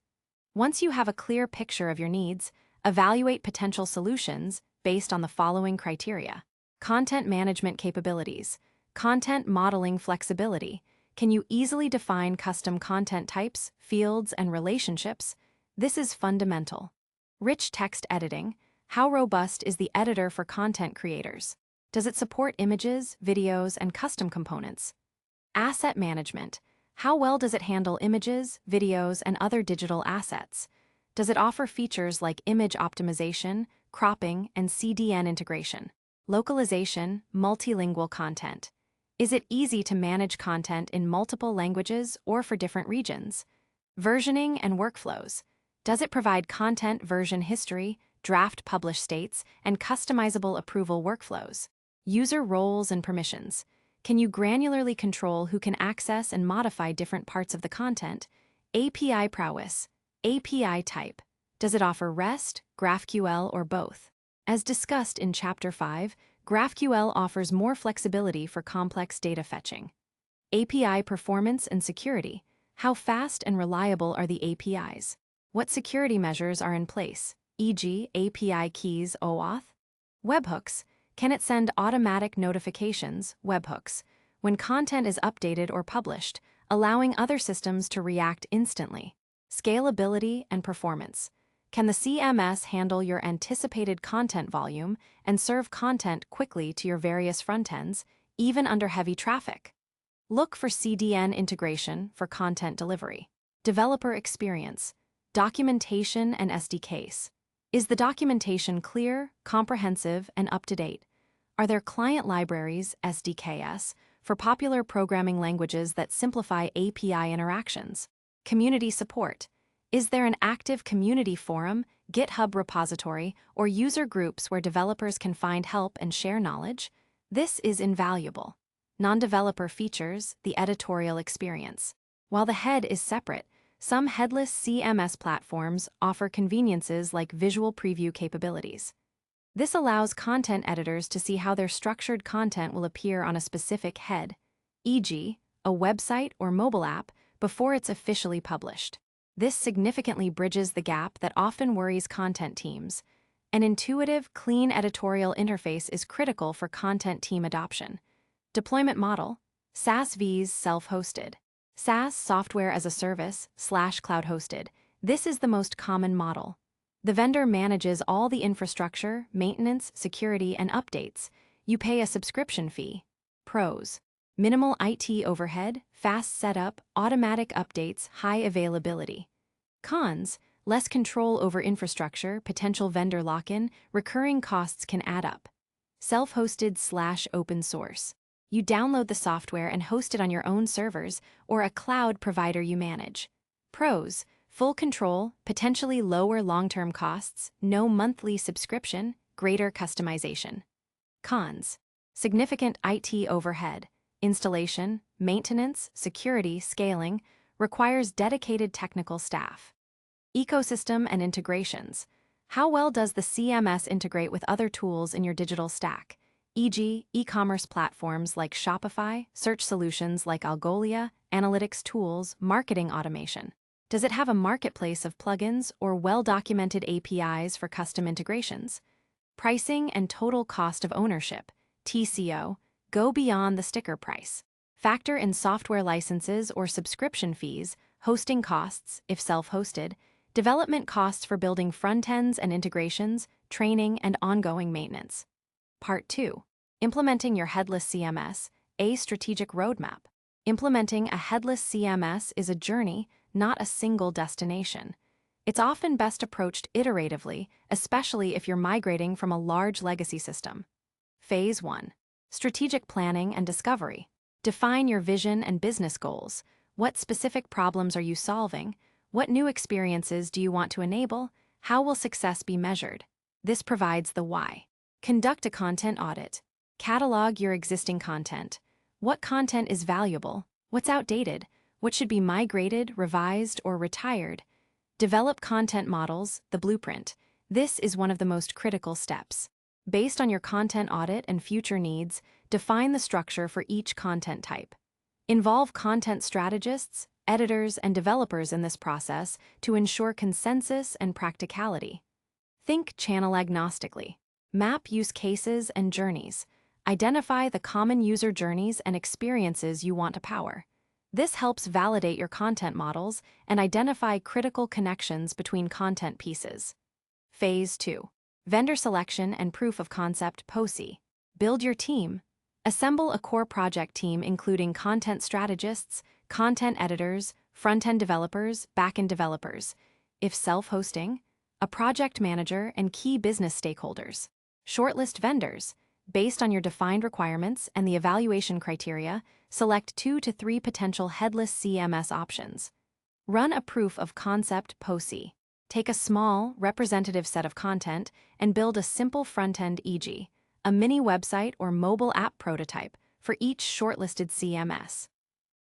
Speaker 1: Once you have a clear picture of your needs, evaluate potential solutions based on the following criteria. Content management capabilities. Content modeling flexibility. Can you easily define custom content types, fields, and relationships? This is fundamental. Rich text editing. How robust is the editor for content creators? Does it support images, videos, and custom components? Asset management. How well does it handle images, videos, and other digital assets? Does it offer features like image optimization, cropping, and CDN integration? Localization, multilingual content. Is it easy to manage content in multiple languages or for different regions? Versioning and workflows. Does it provide content version history, draft publish states, and customizable approval workflows? User roles and permissions. Can you granularly control who can access and modify different parts of the content? API prowess. API type. Does it offer REST, GraphQL, or both? As discussed in Chapter 5, GraphQL offers more flexibility for complex data fetching. API performance and security. How fast and reliable are the APIs? What security measures are in place, e.g., API keys OAuth? Webhooks. Can it send automatic notifications, webhooks, when content is updated or published, allowing other systems to react instantly? Scalability and performance. Can the CMS handle your anticipated content volume and serve content quickly to your various frontends, even under heavy traffic? Look for CDN integration for content delivery. Developer experience. Documentation and SDKs. Is the documentation clear, comprehensive, and up-to-date? Are there client libraries, SDKs, for popular programming languages that simplify API interactions? Community support. Is there an active community forum, GitHub repository, or user groups where developers can find help and share knowledge? This is invaluable. Non-developer features, the editorial experience. While the head is separate, some headless CMS platforms offer conveniences like visual preview capabilities. This allows content editors to see how their structured content will appear on a specific head, e.g., a website or mobile app, before it's officially published. This significantly bridges the gap that often worries content teams. An intuitive, clean editorial interface is critical for content team adoption. Deployment model: SaaS vs. self-hosted. SaaS, software as a service, / cloud hosted. This is the most common model. The vendor manages all the infrastructure, maintenance, security, and updates. You pay a subscription fee. Pros: minimal IT overhead, fast setup, automatic updates, high availability. Cons: less control over infrastructure, potential vendor lock-in, recurring costs can add up. Self-hosted / open source. You download the software and host it on your own servers or a cloud provider you manage. Pros: full control, potentially lower long-term costs, no monthly subscription, greater customization. Cons: significant IT overhead, installation, maintenance, security, scaling, requires dedicated technical staff. Ecosystem and integrations. How well does the CMS integrate with other tools in your digital stack, e.g., e-commerce platforms like Shopify, search solutions like Algolia, analytics tools, marketing automation? Does it have a marketplace of plugins or well-documented APIs for custom integrations? Pricing and total cost of ownership, TCO, go beyond the sticker price. Factor in software licenses or subscription fees, hosting costs, if self-hosted, development costs for building front-ends and integrations, training, and ongoing maintenance. Part 2. Implementing your headless CMS, a strategic roadmap. Implementing a headless CMS is a journey, not a single destination. It's often best approached iteratively, especially if you're migrating from a large legacy system. Phase 1. Strategic planning and discovery. Define your vision and business goals. What specific problems are you solving? What new experiences do you want to enable? How will success be measured? This provides the why. Conduct a content audit. Catalog your existing content. What content is valuable? What's outdated? What should be migrated, revised, or retired? Develop content models, the blueprint. This is one of the most critical steps. Based on your content audit and future needs, define the structure for each content type. Involve content strategists, editors, and developers in this process to ensure consensus and practicality. Think channel agnostically. Map use cases and journeys. Identify the common user journeys and experiences you want to power. This helps validate your content models and identify critical connections between content pieces. Phase 2. Vendor selection and proof of concept (POC). Build your team. Assemble a core project team including content strategists, content editors, front-end developers, back-end developers. If self-hosting, a project manager and key business stakeholders. Shortlist vendors. Based on your defined requirements and the evaluation criteria, select 2 to 3 potential headless CMS options. Run a proof of concept (POC). Take a small, representative set of content and build a simple front-end, e.g., a mini website or mobile app prototype for each shortlisted CMS.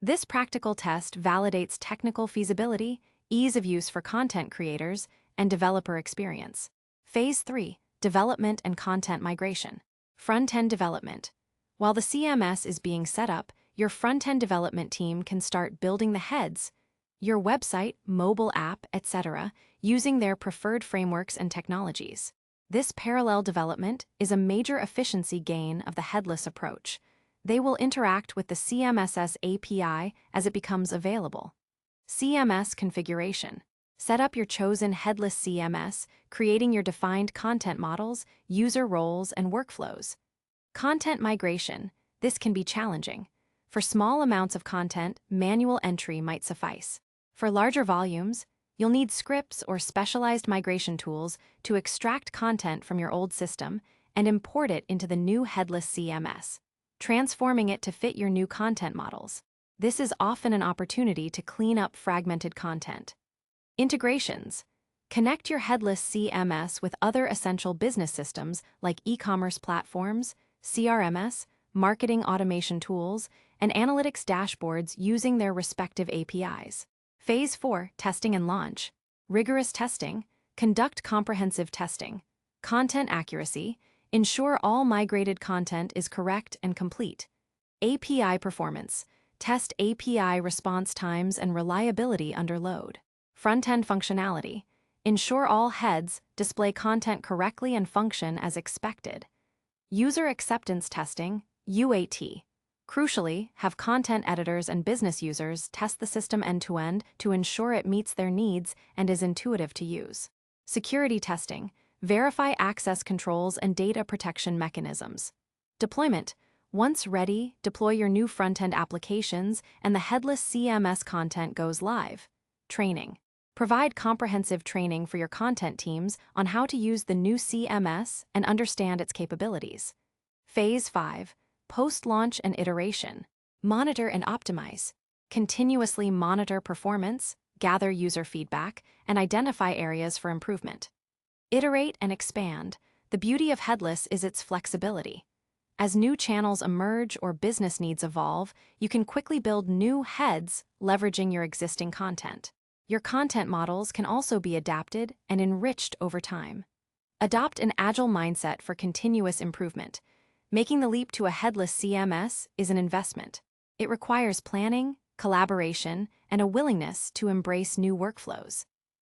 Speaker 1: This practical test validates technical feasibility, ease of use for content creators, and developer experience. Phase 3. Development and content migration. Front-end development. While the CMS is being set up, your front-end development team can start building the heads, your website, mobile app, etc., using their preferred frameworks and technologies. This parallel development is a major efficiency gain of the headless approach. They will interact with the CMSS API as it becomes available. CMS configuration. Set up your chosen headless CMS, creating your defined content models, user roles, and workflows. Content migration. This can be challenging. For small amounts of content, manual entry might suffice. For larger volumes, you'll need scripts or specialized migration tools to extract content from your old system and import it into the new headless CMS, transforming it to fit your new content models. This is often an opportunity to clean up fragmented content. Integrations. Connect your Headless CMS with other essential business systems like e-commerce platforms, CRMS, marketing automation tools, and analytics dashboards using their respective APIs. Phase 4, Testing and Launch. Rigorous testing. Conduct comprehensive testing. Content accuracy. Ensure all migrated content is correct and complete. API performance. Test API response times and reliability under load. Front-end functionality. Ensure all heads display content correctly and function as expected. User acceptance testing, UAT. Crucially, have content editors and business users test the system end-to-end to ensure it meets their needs and is intuitive to use. Security testing. Verify access controls and data protection mechanisms. Deployment. Once ready, deploy your new front-end applications and the Headless CMS content goes live. Training. Provide comprehensive training for your content teams on how to use the new CMS and understand its capabilities. Phase 5. Post-launch and iteration. Monitor and optimize. Continuously monitor performance, gather user feedback, and identify areas for improvement. Iterate and expand. The beauty of Headless is its flexibility. As new channels emerge or business needs evolve, you can quickly build new heads leveraging your existing content. Your content models can also be adapted and enriched over time. Adopt an agile mindset for continuous improvement. Making the leap to a Headless CMS is an investment. It requires planning, collaboration, and a willingness to embrace new workflows.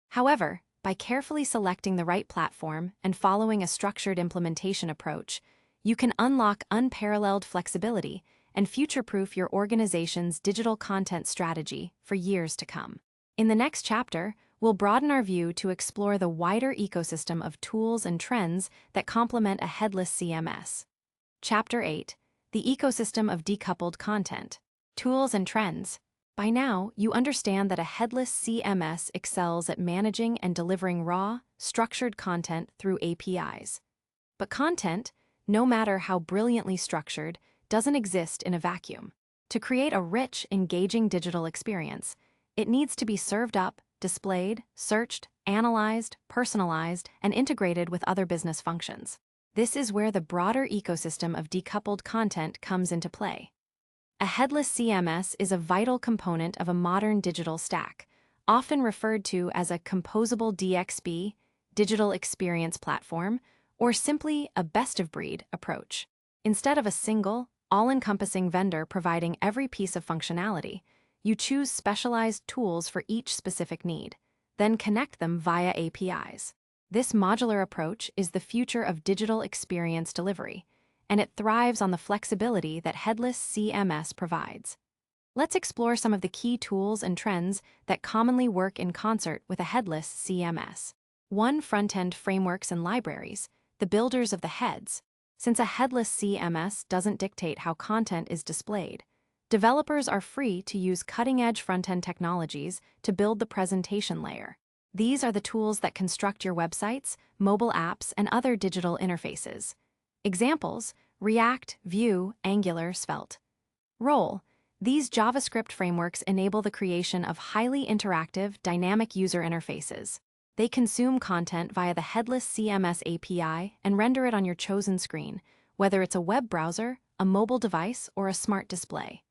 Speaker 1: However, by carefully selecting the right platform and following a structured implementation approach, you can unlock unparalleled flexibility and future-proof your organization's digital content strategy for years to come. In the next chapter, we'll broaden our view to explore the wider ecosystem of tools and trends that complement a Headless CMS. Chapter 8. The Ecosystem of Decoupled Content. Tools and Trends. By now, you understand that a Headless CMS excels at managing and delivering raw, structured content through APIs. But content, no matter how brilliantly structured, doesn't exist in a vacuum. To create a rich, engaging digital experience, it needs to be served up, displayed, searched, analyzed, personalized, and integrated with other business functions. This is where the broader ecosystem of decoupled content comes into play. A Headless CMS is a vital component of a modern digital stack, often referred to as a composable DXP, digital experience platform, or simply a best-of-breed approach. Instead of a single, all-encompassing vendor providing every piece of functionality, you choose specialized tools for each specific need, then connect them via APIs. This modular approach is the future of digital experience delivery, and it thrives on the flexibility that Headless CMS provides. Let's explore some of the key tools and trends that commonly work in concert with a Headless CMS. 1. Front-end frameworks and libraries, the builders of the heads. Since a Headless CMS doesn't dictate how content is displayed, developers are free to use cutting-edge front-end technologies to build the presentation layer. These are the tools that construct your websites, mobile apps, and other digital interfaces. Examples: React, Vue, Angular, Svelte. Role: these JavaScript frameworks enable the creation of highly interactive, dynamic user interfaces. They consume content via the Headless CMS API and render it on your chosen screen, whether it's a web browser, a mobile device, or a smart display.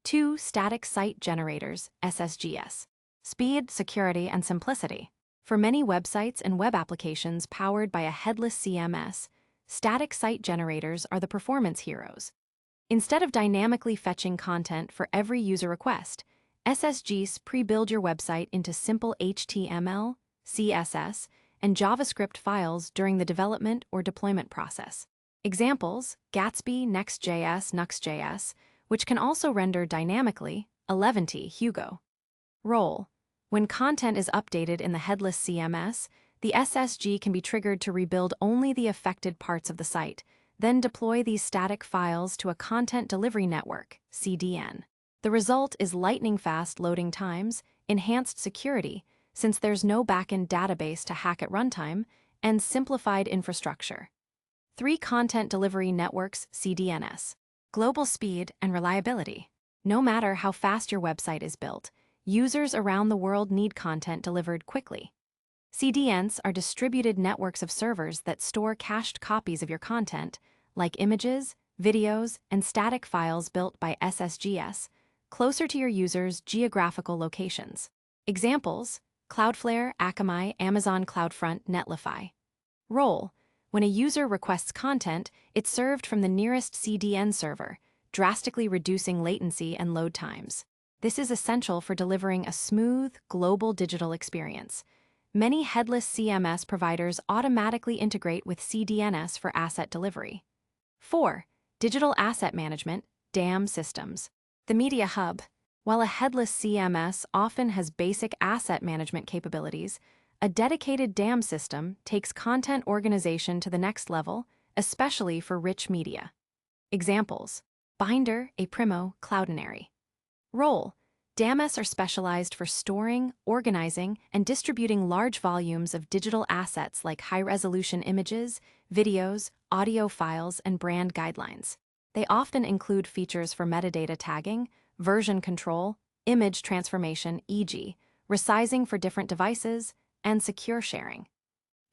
Speaker 1: 2. Static Site Generators, SSGS. Speed, security, and simplicity. For many websites and web applications powered by a Headless CMS, static site generators are the performance heroes. Instead of dynamically fetching content for every user request, SSGs pre-build your website into simple HTML, CSS, and JavaScript files during the development or deployment process. Examples: Gatsby, Next.js, Nuxt.js, which can also render dynamically, Eleventy, Hugo. Role: when content is updated in the Headless CMS, the SSG can be triggered to rebuild only the affected parts of the site, then deploy these static files to a Content Delivery Network, CDN. The result is lightning-fast loading times, enhanced security, since there's no backend database to hack at runtime, and simplified infrastructure. 3. Content Delivery Networks, CDNS. Global speed and reliability. No matter how fast your website is built, users around the world need content delivered quickly. CDNs are distributed networks of servers that store cached copies of your content, like images, videos, and static files built by SSGS, closer to your users' geographical locations. Examples: Cloudflare, Akamai, Amazon CloudFront, Netlify. Role: when a user requests content, it's served from the nearest CDN server, drastically reducing latency and load times. This is essential for delivering a smooth, global digital experience. Many headless CMS providers automatically integrate with CDNs for asset delivery. 4. Digital Asset Management, DAM systems. The Media Hub. While a headless CMS often has basic asset management capabilities, a dedicated DAM system takes content organization to the next level, especially for rich media. Examples: Binder, Aprimo, Cloudinary. Role: DAMs are specialized for storing, organizing, and distributing large volumes of digital assets like high-resolution images, videos, audio files, and brand guidelines. They often include features for metadata tagging, version control, image transformation, e.g., resizing for different devices, and secure sharing.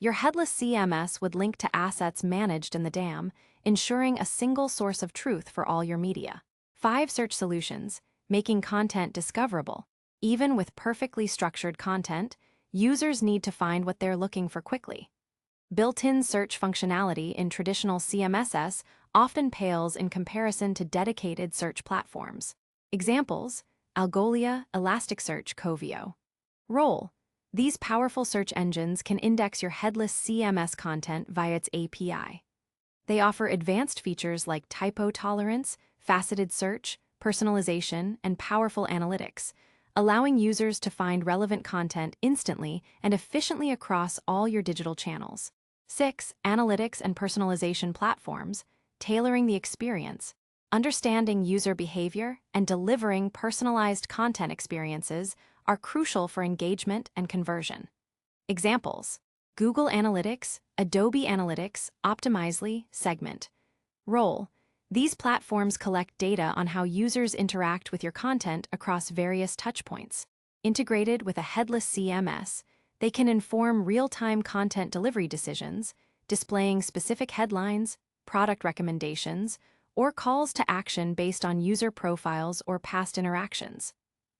Speaker 1: Your headless CMS would link to assets managed in the DAM, ensuring a single source of truth for all your media. 5. Search solutions, making content discoverable. Even with perfectly structured content, users need to find what they're looking for quickly. Built-in search functionality in traditional CMSs often pales in comparison to dedicated search platforms. Examples: Algolia, Elasticsearch, Coveo. Role: these powerful search engines can index your headless CMS content via its API. They offer advanced features like typo tolerance, faceted search, personalization, and powerful analytics, allowing users to find relevant content instantly and efficiently across all your digital channels. 6. Analytics and personalization platforms, tailoring the experience. Understanding user behavior and delivering personalized content experiences are crucial for engagement and conversion. Examples: Google Analytics, Adobe Analytics, Optimizely, Segment. Role: these platforms collect data on how users interact with your content across various touchpoints. Integrated with a headless CMS, they can inform real-time content delivery decisions, displaying specific headlines, product recommendations, or calls to action based on user profiles or past interactions,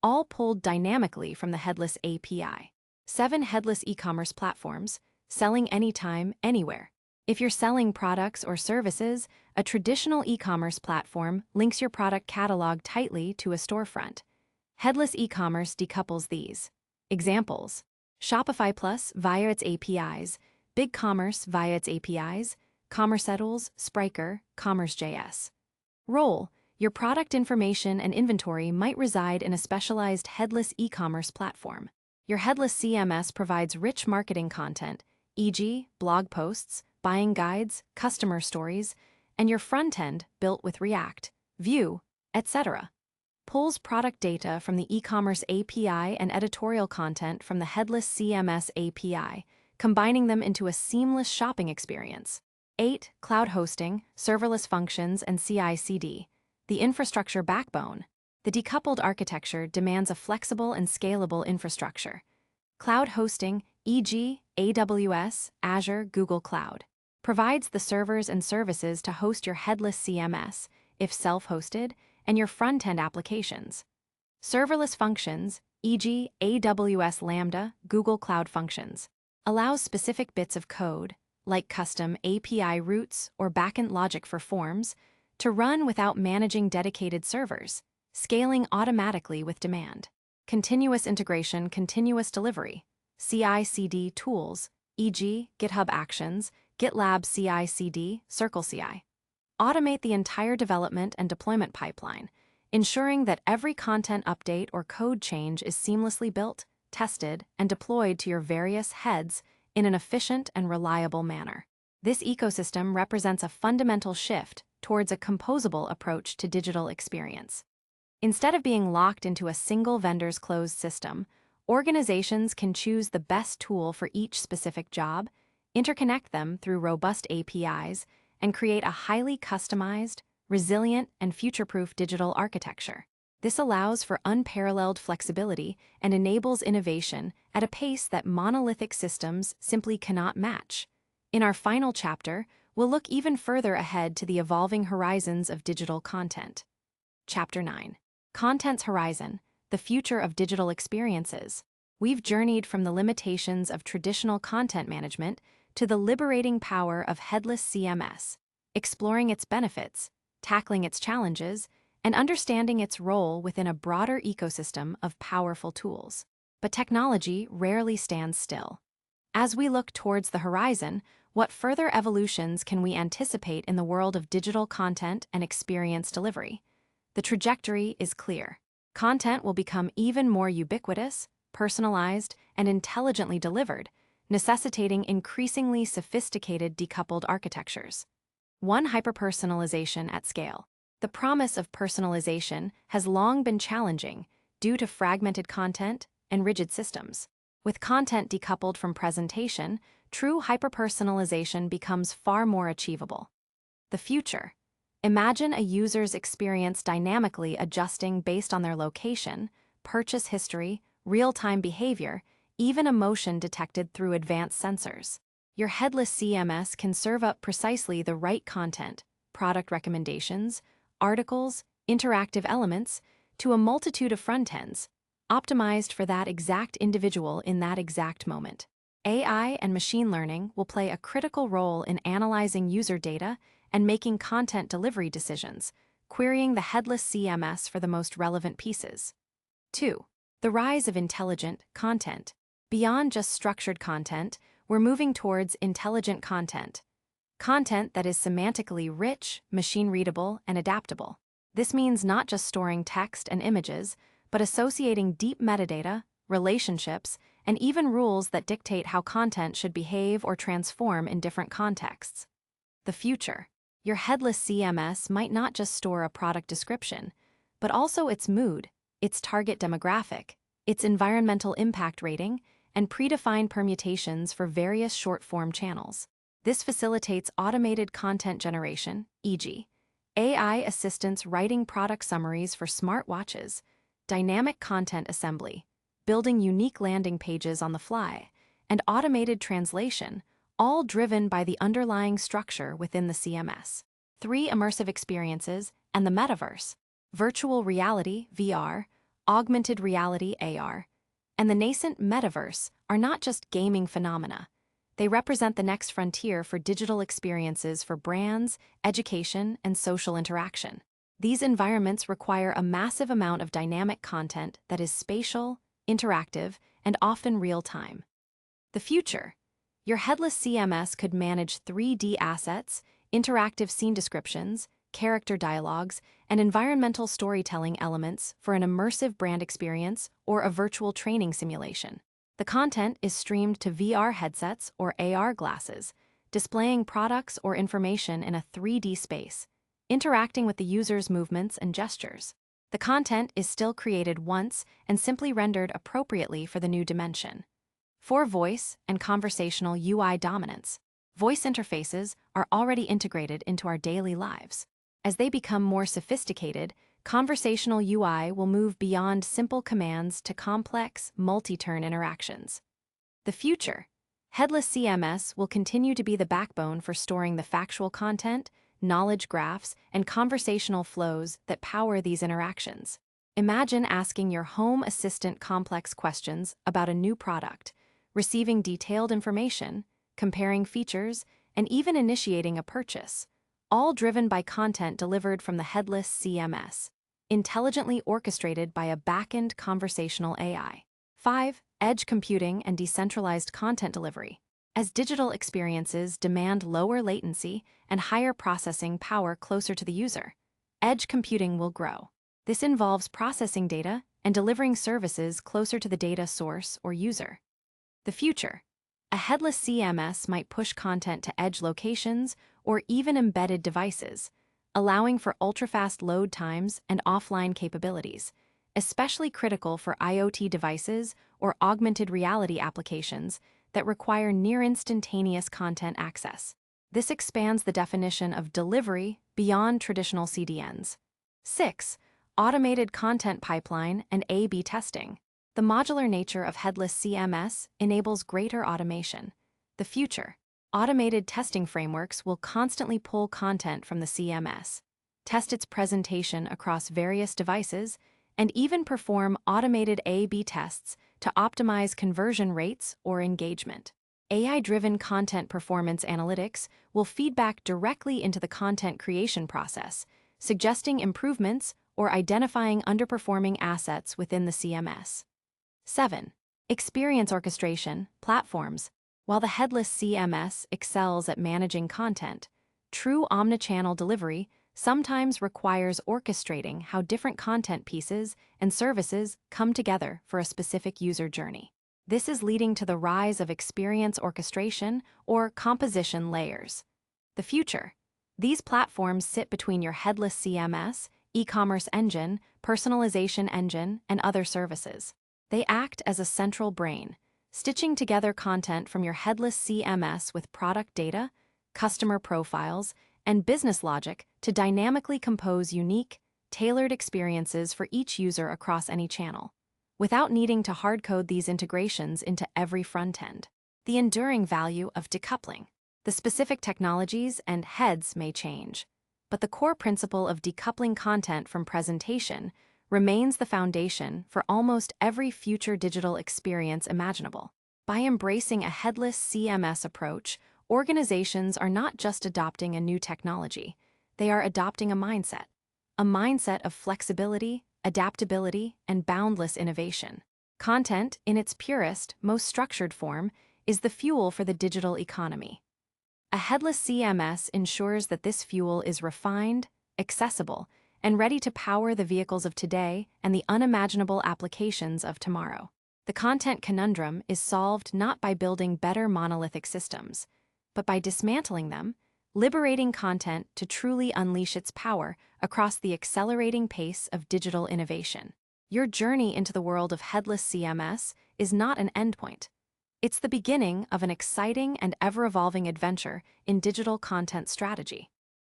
Speaker 1: all pulled dynamically from the headless API. 7. Headless e-commerce platforms, selling anytime, anywhere. If you're selling products or services, a traditional e-commerce platform links your product catalog tightly to a storefront. Headless e-commerce decouples these. Examples: Shopify Plus via its APIs, BigCommerce via its APIs, CommerceEtals, Spryker, Commerce.js. Role: your product information and inventory might reside in a specialized headless e-commerce platform. Your headless CMS provides rich marketing content, e.g., blog posts, buying guides, customer stories, and your front end, built with React, Vue, etc., pulls product data from the e-commerce API and editorial content from the headless CMS API, combining them into a seamless shopping experience. 8. Cloud hosting, serverless functions, and CI/CD, the infrastructure backbone. The decoupled architecture demands a flexible and scalable infrastructure. Cloud hosting, e.g., AWS, Azure, Google Cloud, provides the servers and services to host your headless CMS, if self-hosted, and your front-end applications. Serverless functions, e.g., AWS Lambda, Google Cloud Functions, allows specific bits of code, like custom API routes or backend logic for forms, to run without managing dedicated servers, scaling automatically with demand. Continuous integration, continuous delivery. CI/CD tools, e.g., GitHub Actions, GitLab CI/CD, CircleCI, automate the entire development and deployment pipeline, ensuring that every content update or code change is seamlessly built, tested, and deployed to your various heads in an efficient and reliable manner. This ecosystem represents a fundamental shift towards a composable approach to digital experience. Instead of being locked into a single vendor's closed system, organizations can choose the best tool for each specific job, interconnect them through robust APIs, and create a highly customized, resilient, and future-proof digital architecture. This allows for unparalleled flexibility and enables innovation at a pace that monolithic systems simply cannot match. In our final chapter, we'll look even further ahead to the evolving horizons of digital content. Chapter 9. Content's Horizon, the Future of Digital Experiences. We've journeyed from the limitations of traditional content management to the liberating power of headless CMS, exploring its benefits, tackling its challenges, and understanding its role within a broader ecosystem of powerful tools. But technology rarely stands still. As we look towards the horizon, what further evolutions can we anticipate in the world of digital content and experience delivery? The trajectory is clear. Content will become even more ubiquitous, personalized, and intelligently delivered, necessitating increasingly sophisticated decoupled architectures. One, hyperpersonalization at scale. The promise of personalization has long been challenging due to fragmented content and rigid systems. With content decoupled from presentation, true hyperpersonalization becomes far more achievable. The future. Imagine a user's experience dynamically adjusting based on their location, purchase history, real-time behavior, even emotion detected through advanced sensors. Your headless CMS can serve up precisely the right content, product recommendations, articles, interactive elements, to a multitude of front ends, optimized for that exact individual in that exact moment. AI and machine learning will play a critical role in analyzing user data and making content delivery decisions, querying the headless CMS for the most relevant pieces. 2. The rise of intelligent content. Beyond just structured content, we're moving towards intelligent content. Content that is semantically rich, machine-readable, and adaptable. This means not just storing text and images, but associating deep metadata, relationships, and even rules that dictate how content should behave or transform in different contexts. The future. Your headless CMS might not just store a product description, but also its mood, its target demographic, its environmental impact rating, and predefined permutations for various short-form channels. This facilitates automated content generation, e.g., AI assistants writing product summaries for smartwatches, dynamic content assembly, building unique landing pages on the fly, and automated translation, all driven by the underlying structure within the CMS. 3. Immersive experiences and the metaverse. Virtual reality, VR, augmented reality, AR, and the nascent metaverse are not just gaming phenomena. They represent the next frontier for digital experiences for brands, education, and social interaction. These environments require a massive amount of dynamic content that is spatial, interactive, and often real-time. The future. Your headless CMS could manage 3D assets, interactive scene descriptions, character dialogues, and environmental storytelling elements for an immersive brand experience or a virtual training simulation. The content is streamed to VR headsets or AR glasses, displaying products or information in a 3D space, interacting with the user's movements and gestures. The content is still created once and simply rendered appropriately for the new dimension. 4. Voice and conversational UI dominance. Voice interfaces are already integrated into our daily lives. As they become more sophisticated, conversational UI will move beyond simple commands to complex, multi-turn interactions. The future. Headless CMS will continue to be the backbone for storing the factual content, knowledge graphs, and conversational flows that power these interactions. Imagine asking your home assistant complex questions about a new product, receiving detailed information, comparing features, and even initiating a purchase, all driven by content delivered from the headless CMS, intelligently orchestrated by a back-end conversational AI. 5. Edge computing and decentralized content delivery. As digital experiences demand lower latency and higher processing power closer to the user, edge computing will grow. This involves processing data and delivering services closer to the data source or user. The future. A headless CMS might push content to edge locations or even embedded devices, allowing for ultra-fast load times and offline capabilities, especially critical for IoT devices or augmented reality applications that require near-instantaneous content access. This expands the definition of delivery beyond traditional CDNs. 6. automated content pipeline, and A/B testing. The modular nature of Headless CMS enables greater automation. The future. Automated testing frameworks will constantly pull content from the CMS, test its presentation across various devices, and even perform automated A/B tests to optimize conversion rates or engagement. AI-driven content performance analytics will feed back directly into the content creation process, suggesting improvements or identifying underperforming assets within the CMS. 7. Experience orchestration, platforms. While the Headless CMS excels at managing content, true omnichannel delivery sometimes requires orchestrating how different content pieces and services come together for a specific user journey. This is leading to the rise of experience orchestration or composition layers. The future. These platforms sit between your Headless CMS, e-commerce engine, personalization engine, and other services. They act as a central brain, stitching together content from your Headless CMS with product data, customer profiles, and business logic to dynamically compose unique, tailored experiences for each user across any channel, without needing to hard-code these integrations into every front end. The enduring value of decoupling. The specific technologies and heads may change, but the core principle of decoupling content from presentation remains the foundation for almost every future digital experience imaginable. By embracing a Headless CMS approach, organizations are not just adopting a new technology, they are adopting a mindset of flexibility, adaptability, and boundless innovation. Content, in its purest, most structured form, is the fuel for the digital economy. A Headless CMS ensures that this fuel is refined, accessible, and ready to power the vehicles of today and the unimaginable applications of tomorrow. The content conundrum is solved not by building better monolithic systems, but by dismantling them, liberating content to truly unleash its power across the accelerating pace of digital innovation. Your journey into the world of Headless CMS is not an endpoint. It's the beginning of an exciting and ever-evolving adventure in digital content strategy.